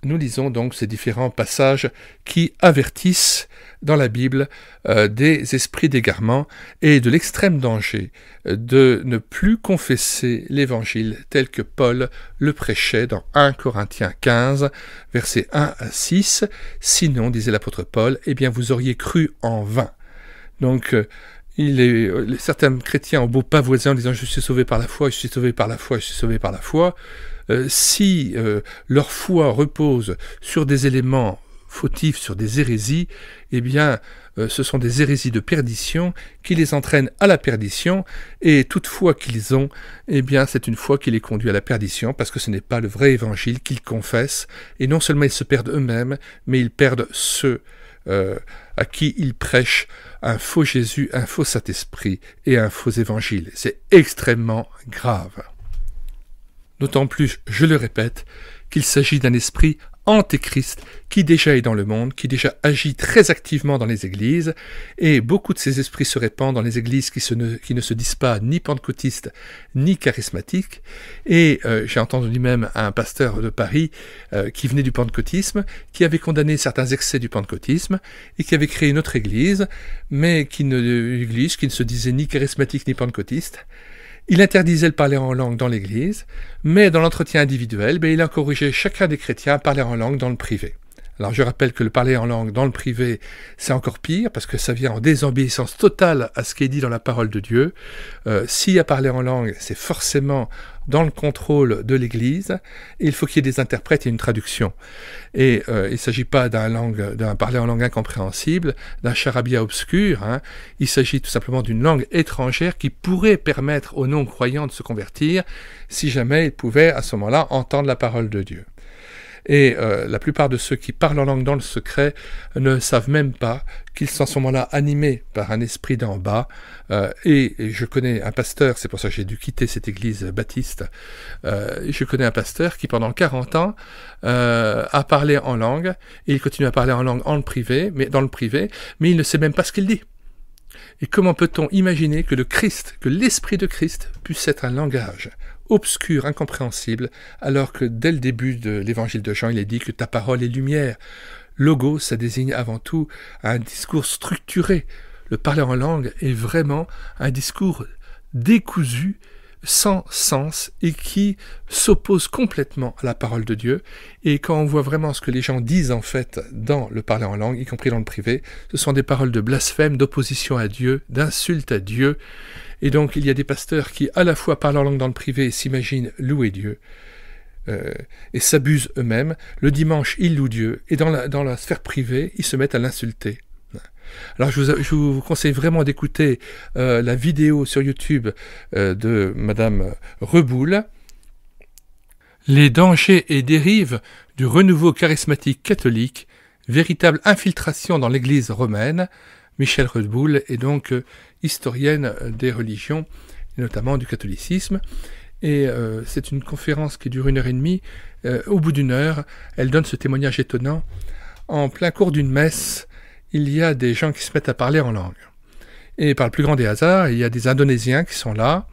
Nous lisons donc ces différents passages qui avertissent dans la Bible des esprits d'égarement et de l'extrême danger de ne plus confesser l'Évangile tel que Paul le prêchait dans 1 Corinthiens 15, versets 1 à 6. Sinon, disait l'apôtre Paul, eh bien vous auriez cru en vain. Donc, certains chrétiens ont beau pavoiser en disant « je suis sauvé par la foi, je suis sauvé par la foi, je suis sauvé par la foi », si leur foi repose sur des éléments fautifs, sur des hérésies, eh bien, ce sont des hérésies de perdition qui les entraînent à la perdition, et toute foi qu'ils ont, eh bien, c'est une foi qui les conduit à la perdition, parce que ce n'est pas le vrai évangile qu'ils confessent, et non seulement ils se perdent eux-mêmes, mais ils perdent ceux à qui ils prêchent un faux Jésus, un faux Saint-Esprit et un faux évangile. C'est extrêmement grave. D'autant plus, je le répète, qu'il s'agit d'un esprit antéchrist qui déjà est dans le monde, qui déjà agit très activement dans les églises, et beaucoup de ces esprits se répandent dans les églises qui ne se disent pas ni pentecôtistes ni charismatiques, et j'ai entendu même un pasteur de Paris qui venait du pentecôtisme, qui avait condamné certains excès du pentecôtisme, et qui avait créé une autre église, mais qui ne se disait ni charismatique ni pentecôtiste. Il interdisait le parler en langue dans l'église, mais dans l'entretien individuel, il encourageait chacun des chrétiens à parler en langue dans le privé. Alors je rappelle que le parler en langue dans le privé, c'est encore pire, parce que ça vient en désobéissance totale à ce qui est dit dans la parole de Dieu. S'il y a parler en langue, c'est forcément dans le contrôle de l'Église, et il faut qu'il y ait des interprètes et une traduction. Et il ne s'agit pas d'un parler en langue incompréhensible, d'un charabia obscur, il s'agit tout simplement d'une langue étrangère qui pourrait permettre aux non-croyants de se convertir, si jamais ils pouvaient à ce moment-là entendre la parole de Dieu. Et la plupart de ceux qui parlent en langue dans le secret ne savent même pas qu'ils sont à ce moment-là animés par un esprit d'en bas. Et je connais un pasteur, c'est pour ça que j'ai dû quitter cette église baptiste, je connais un pasteur qui pendant 40 ans a parlé en langue, et il continue à parler en langue dans le privé, mais il ne sait même pas ce qu'il dit. Et comment peut-on imaginer que l'esprit de Christ puisse être un langage obscur, incompréhensible, alors que dès le début de l'évangile de Jean, il est dit que ta parole est lumière. Logos, ça désigne avant tout un discours structuré. Le parler en langue est vraiment un discours décousu, sans sens, et qui s'oppose complètement à la parole de Dieu. Et quand on voit vraiment ce que les gens disent en fait dans le parler en langue, y compris dans le privé, ce sont des paroles de blasphème, d'opposition à Dieu, d'insulte à Dieu. Et donc il y a des pasteurs qui à la fois parlent en langue dans le privé et s'imaginent louer Dieu, et s'abusent eux-mêmes. Le dimanche, ils louent Dieu, et dans la sphère privée, ils se mettent à l'insulter. Alors je vous conseille vraiment d'écouter la vidéo sur YouTube de Madame Reboul. Les dangers et dérives du renouveau charismatique catholique, véritable infiltration dans l'Église romaine. Michel Reboul est donc historienne des religions, et notamment du catholicisme. Et c'est une conférence qui dure 1h30. Au bout d'1 heure, elle donne ce témoignage étonnant. En plein cours d'une messe, il y a des gens qui se mettent à parler en langue. Et par le plus grand des hasards, il y a des Indonésiens qui sont là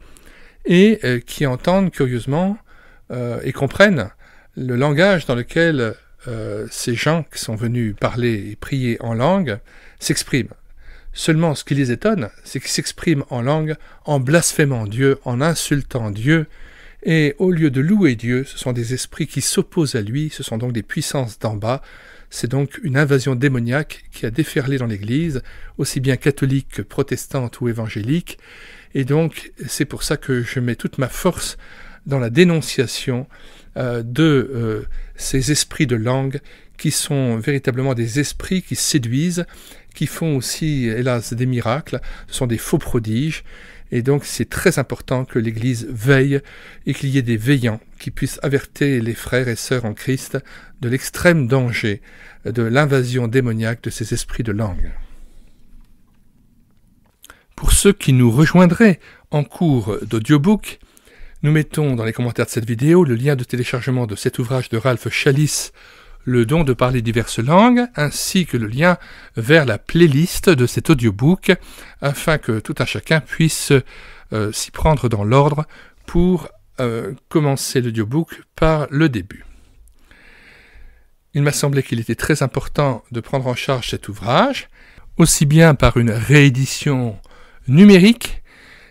et qui entendent curieusement et comprennent le langage dans lequel ces gens qui sont venus parler et prier en langue s'expriment. Seulement, ce qui les étonne, c'est qu'ils s'expriment en langue en blasphémant Dieu, en insultant Dieu, et au lieu de louer Dieu, ce sont des esprits qui s'opposent à lui, ce sont donc des puissances d'en bas. C'est donc une invasion démoniaque qui a déferlé dans l'Église, aussi bien catholique que protestante ou évangélique, et donc c'est pour ça que je mets toute ma force dans la dénonciation de ces esprits de langue qui sont véritablement des esprits qui séduisent, qui font aussi, hélas, des miracles, ce sont des faux prodiges, et donc c'est très important que l'Église veille et qu'il y ait des veillants qui puissent avertir les frères et sœurs en Christ de l'extrême danger de l'invasion démoniaque de ces esprits de langue. Pour ceux qui nous rejoindraient en cours d'audiobook, nous mettons dans les commentaires de cette vidéo le lien de téléchargement de cet ouvrage de Ralph Chalice, Le don de parler diverses langues, ainsi que le lien vers la playlist de cet audiobook, afin que tout un chacun puisse s'y prendre dans l'ordre pour commencer l'audiobook par le début. Il m'a semblé qu'il était très important de prendre en charge cet ouvrage, aussi bien par une réédition numérique.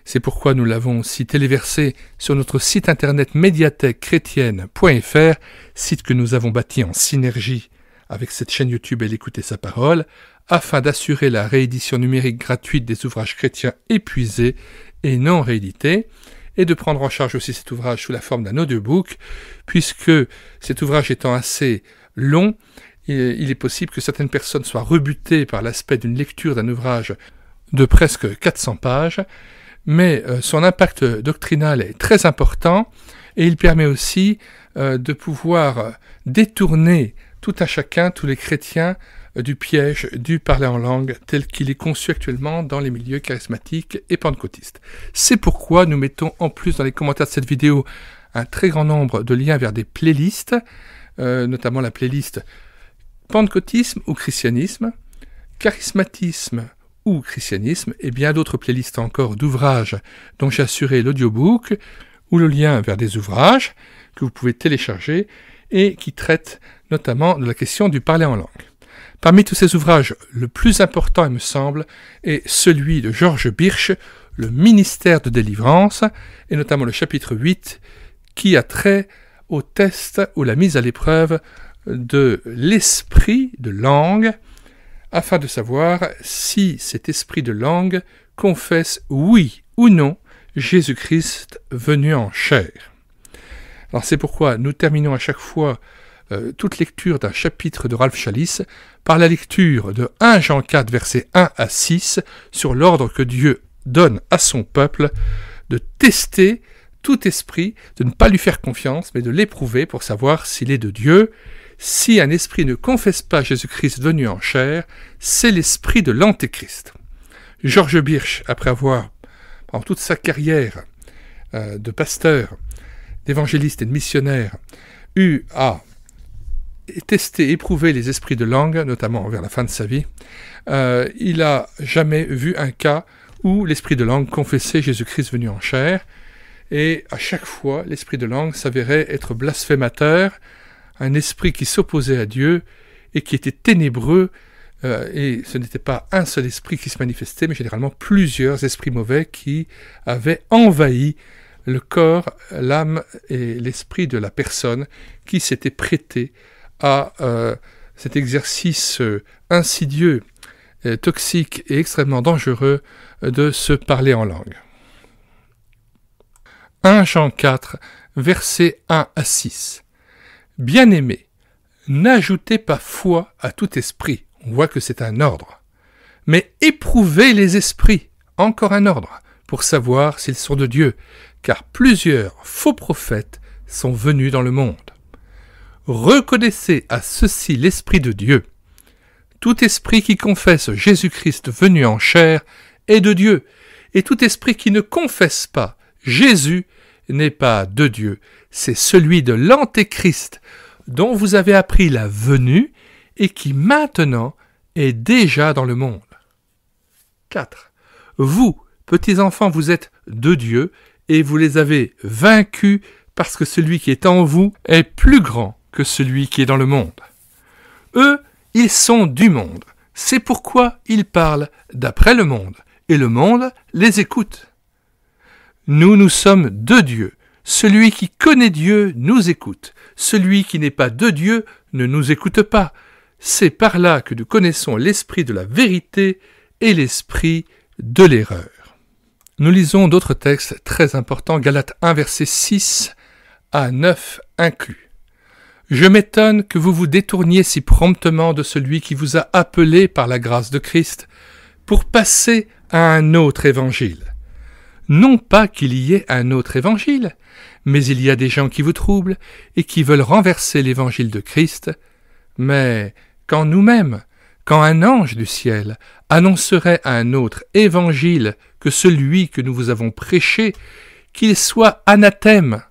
C'est pourquoi nous l'avons aussi téléversé sur notre site internet médiathèquechrétienne.fr, site que nous avons bâti en synergie avec cette chaîne YouTube et l'Écouter sa parole, afin d'assurer la réédition numérique gratuite des ouvrages chrétiens épuisés et non réédités, et de prendre en charge aussi cet ouvrage sous la forme d'un audiobook, puisque cet ouvrage étant assez long, il est possible que certaines personnes soient rebutées par l'aspect d'une lecture d'un ouvrage de presque 400 pages, mais son impact doctrinal est très important et il permet aussi de pouvoir détourner tout un chacun, tous les chrétiens, du piège du parler en langue tel qu'il est conçu actuellement dans les milieux charismatiques et pentecôtistes. C'est pourquoi nous mettons en plus dans les commentaires de cette vidéo un très grand nombre de liens vers des playlists, notamment la playlist Pentecôtisme ou Christianisme, Charismatisme ou Christianisme, et bien d'autres playlists encore d'ouvrages dont j'ai assuré l'audiobook, ou le lien vers des ouvrages que vous pouvez télécharger et qui traitent notamment de la question du parler en langue. Parmi tous ces ouvrages, le plus important, il me semble, est celui de George Birch, le ministère de délivrance, et notamment le chapitre 8, qui a trait au test ou la mise à l'épreuve de l'esprit de langue, afin de savoir si cet esprit de langue confesse oui ou non Jésus-Christ venu en chair. Alors c'est pourquoi nous terminons à chaque fois toute lecture d'un chapitre de Ralph Chalice par la lecture de 1 Jean 4, versets 1 à 6, sur l'ordre que Dieu donne à son peuple de tester tout esprit, de ne pas lui faire confiance, mais de l'éprouver pour savoir s'il est de Dieu. Si un esprit ne confesse pas Jésus-Christ venu en chair, c'est l'esprit de l'Antéchrist. George Birch, après avoir, pendant toute sa carrière de pasteur, d'évangéliste et de missionnaire, eu à tester, éprouver les esprits de langue, notamment vers la fin de sa vie, il n'a jamais vu un cas où l'esprit de langue confessait Jésus-Christ venu en chair, et à chaque fois, l'esprit de langue s'avérait être blasphémateur, un esprit qui s'opposait à Dieu et qui était ténébreux, et ce n'était pas un seul esprit qui se manifestait, mais généralement plusieurs esprits mauvais qui avaient envahi le corps, l'âme et l'esprit de la personne qui s'était prêtée à cet exercice insidieux, toxique et extrêmement dangereux de se parler en langue. 1 Jean 4, versets 1 à 6. Bien-aimés, n'ajoutez pas foi à tout esprit, on voit que c'est un ordre, mais éprouvez les esprits, encore un ordre, pour savoir s'ils sont de Dieu, car plusieurs faux prophètes sont venus dans le monde. Reconnaissez à ceci l'Esprit de Dieu. Tout esprit qui confesse Jésus-Christ venu en chair est de Dieu, et tout esprit qui ne confesse pas Jésus n'est pas de Dieu, c'est celui de l'Antéchrist, dont vous avez appris la venue et qui maintenant est déjà dans le monde. 4. Vous, petits enfants, vous êtes de Dieu, et vous les avez vaincus parce que celui qui est en vous est plus grand que celui qui est dans le monde. Eux, ils sont du monde. C'est pourquoi ils parlent d'après le monde, et le monde les écoute. Nous sommes de Dieu. Celui qui connaît Dieu nous écoute. Celui qui n'est pas de Dieu ne nous écoute pas. C'est par là que nous connaissons l'esprit de la vérité et l'esprit de l'erreur. Nous lisons d'autres textes très importants, Galates 1, versets 6 à 9 inclus. « Je m'étonne que vous vous détourniez si promptement de celui qui vous a appelé par la grâce de Christ pour passer à un autre évangile. Non pas qu'il y ait un autre évangile, mais il y a des gens qui vous troublent et qui veulent renverser l'évangile de Christ, mais quand nous-mêmes, quand un ange du ciel annoncerait un autre évangile que celui que nous vous avons prêché, qu'il soit anathème.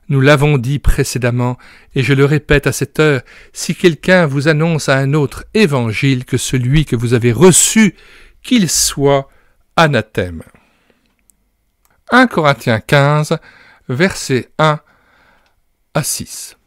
Nous l'avons dit précédemment, et je le répète à cette heure, si quelqu'un vous annonce un autre évangile que celui que vous avez reçu, qu'il soit anathème. 1 Corinthiens 15, versets 1 à 6.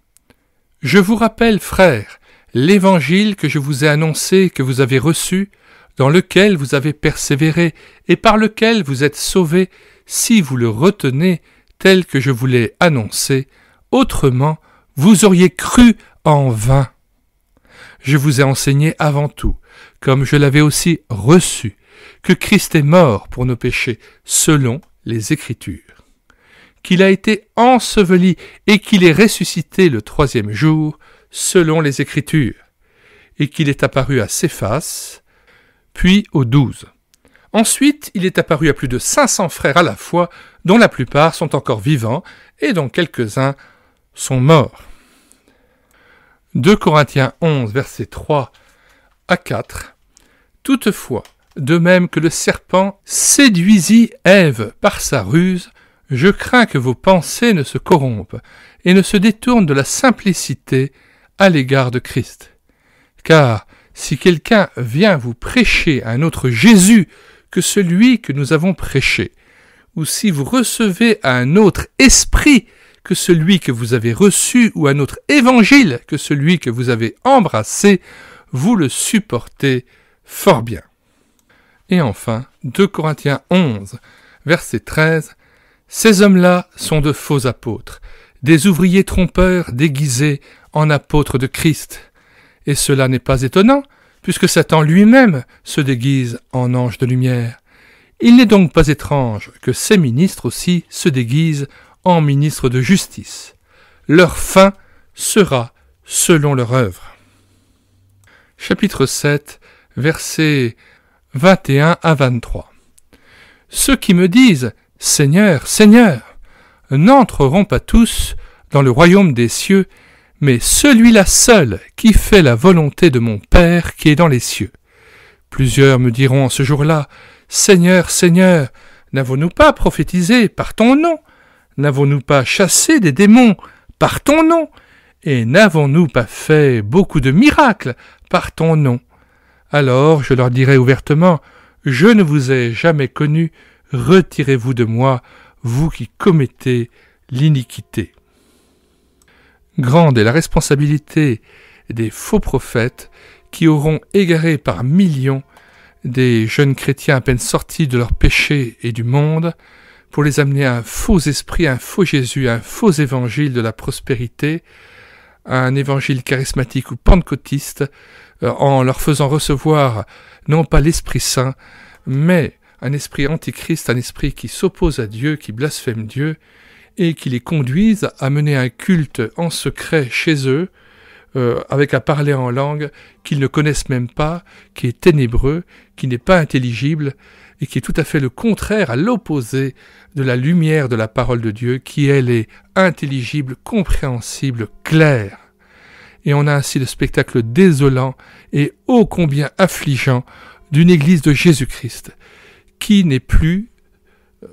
Je vous rappelle, frères, l'évangile que je vous ai annoncé, que vous avez reçu, dans lequel vous avez persévéré, et par lequel vous êtes sauvés, si vous le retenez tel que je vous l'ai annoncé, autrement, vous auriez cru en vain. Je vous ai enseigné avant tout, comme je l'avais aussi reçu, que Christ est mort pour nos péchés, selon les Écritures, qu'il a été enseveli et qu'il est ressuscité le 3e jour, selon les Écritures, et qu'il est apparu à Céphas, puis aux 12. Ensuite, il est apparu à plus de 500 frères à la fois, dont la plupart sont encore vivants et dont quelques-uns sont morts. 2 Corinthiens 11, versets 3 à 4. Toutefois, de même que le serpent séduisit Ève par sa ruse, je crains que vos pensées ne se corrompent et ne se détournent de la simplicité à l'égard de Christ. Car si quelqu'un vient vous prêcher un autre Jésus que celui que nous avons prêché, ou si vous recevez un autre esprit que celui que vous avez reçu, ou un autre évangile que celui que vous avez embrassé, vous le supportez fort bien. Et enfin, 2 Corinthiens 11, verset 13, « Ces hommes-là sont de faux apôtres, des ouvriers trompeurs déguisés en apôtres de Christ. Et cela n'est pas étonnant, puisque Satan lui-même se déguise en ange de lumière. Il n'est donc pas étrange que ces ministres aussi se déguisent en ministres de justice. Leur fin sera selon leur œuvre. » Chapitre 7, versets 21 à 23. « Ceux qui me disent « Seigneur, Seigneur » n'entreront pas tous dans le royaume des cieux, mais celui-là seul qui fait la volonté de mon Père qui est dans les cieux. Plusieurs me diront en ce jour-là, « Seigneur, Seigneur, n'avons-nous pas prophétisé par ton nom? N'avons-nous pas chassé des démons par ton nom? Et n'avons-nous pas fait beaucoup de miracles par ton nom? Alors je leur dirai ouvertement, « Je ne vous ai jamais connu, retirez-vous de moi, vous qui commettez l'iniquité. » Grande est la responsabilité des faux prophètes qui auront égaré par millions des jeunes chrétiens à peine sortis de leur péché et du monde pour les amener à un faux esprit, à un faux Jésus, à un faux évangile de la prospérité, à un évangile charismatique ou pentecôtiste, en leur faisant recevoir non pas l'Esprit Saint, mais un esprit antichrist, un esprit qui s'oppose à Dieu, qui blasphème Dieu, et qui les conduisent à mener un culte en secret chez eux, avec à parler en langue qu'ils ne connaissent même pas, qui est ténébreux, qui n'est pas intelligible, et qui est tout à fait le contraire, à l'opposé de la lumière de la parole de Dieu, qui elle est intelligible, compréhensible, claire. Et on a ainsi le spectacle désolant et ô combien affligeant d'une Église de Jésus-Christ, qui n'est plus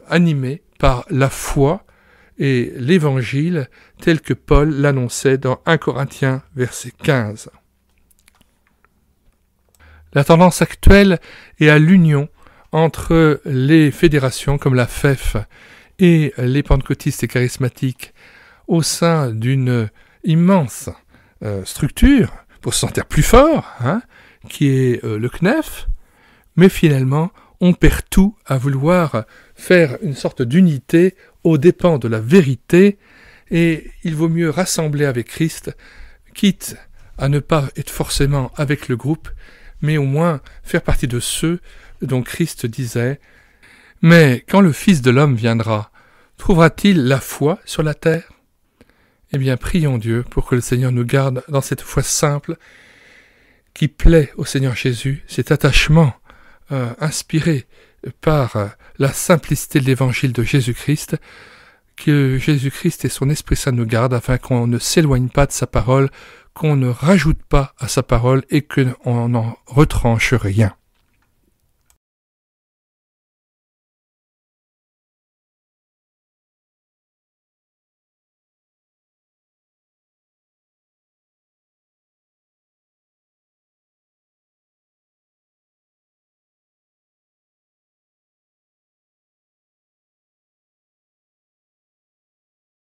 animée par la foi et l'Évangile tel que Paul l'annonçait dans 1 Corinthiens, verset 15. La tendance actuelle est à l'union entre les fédérations comme la FEF et les pentecôtistes et charismatiques au sein d'une immense structure pour se sentir plus fort, qui est le CNEF, mais finalement on perd tout à vouloir faire une sorte d'unité aux dépens de la vérité, et il vaut mieux rassembler avec Christ, quitte à ne pas être forcément avec le groupe, mais au moins faire partie de ceux dont Christ disait « Mais quand le Fils de l'homme viendra, trouvera-t-il la foi sur la terre ?» Eh bien, prions Dieu pour que le Seigneur nous garde dans cette foi simple qui plaît au Seigneur Jésus, cet attachement inspiré par la simplicité de l'évangile de Jésus-Christ, que Jésus-Christ et son Esprit Saint nous gardent afin qu'on ne s'éloigne pas de sa parole, qu'on ne rajoute pas à sa parole et qu'on n'en retranche rien.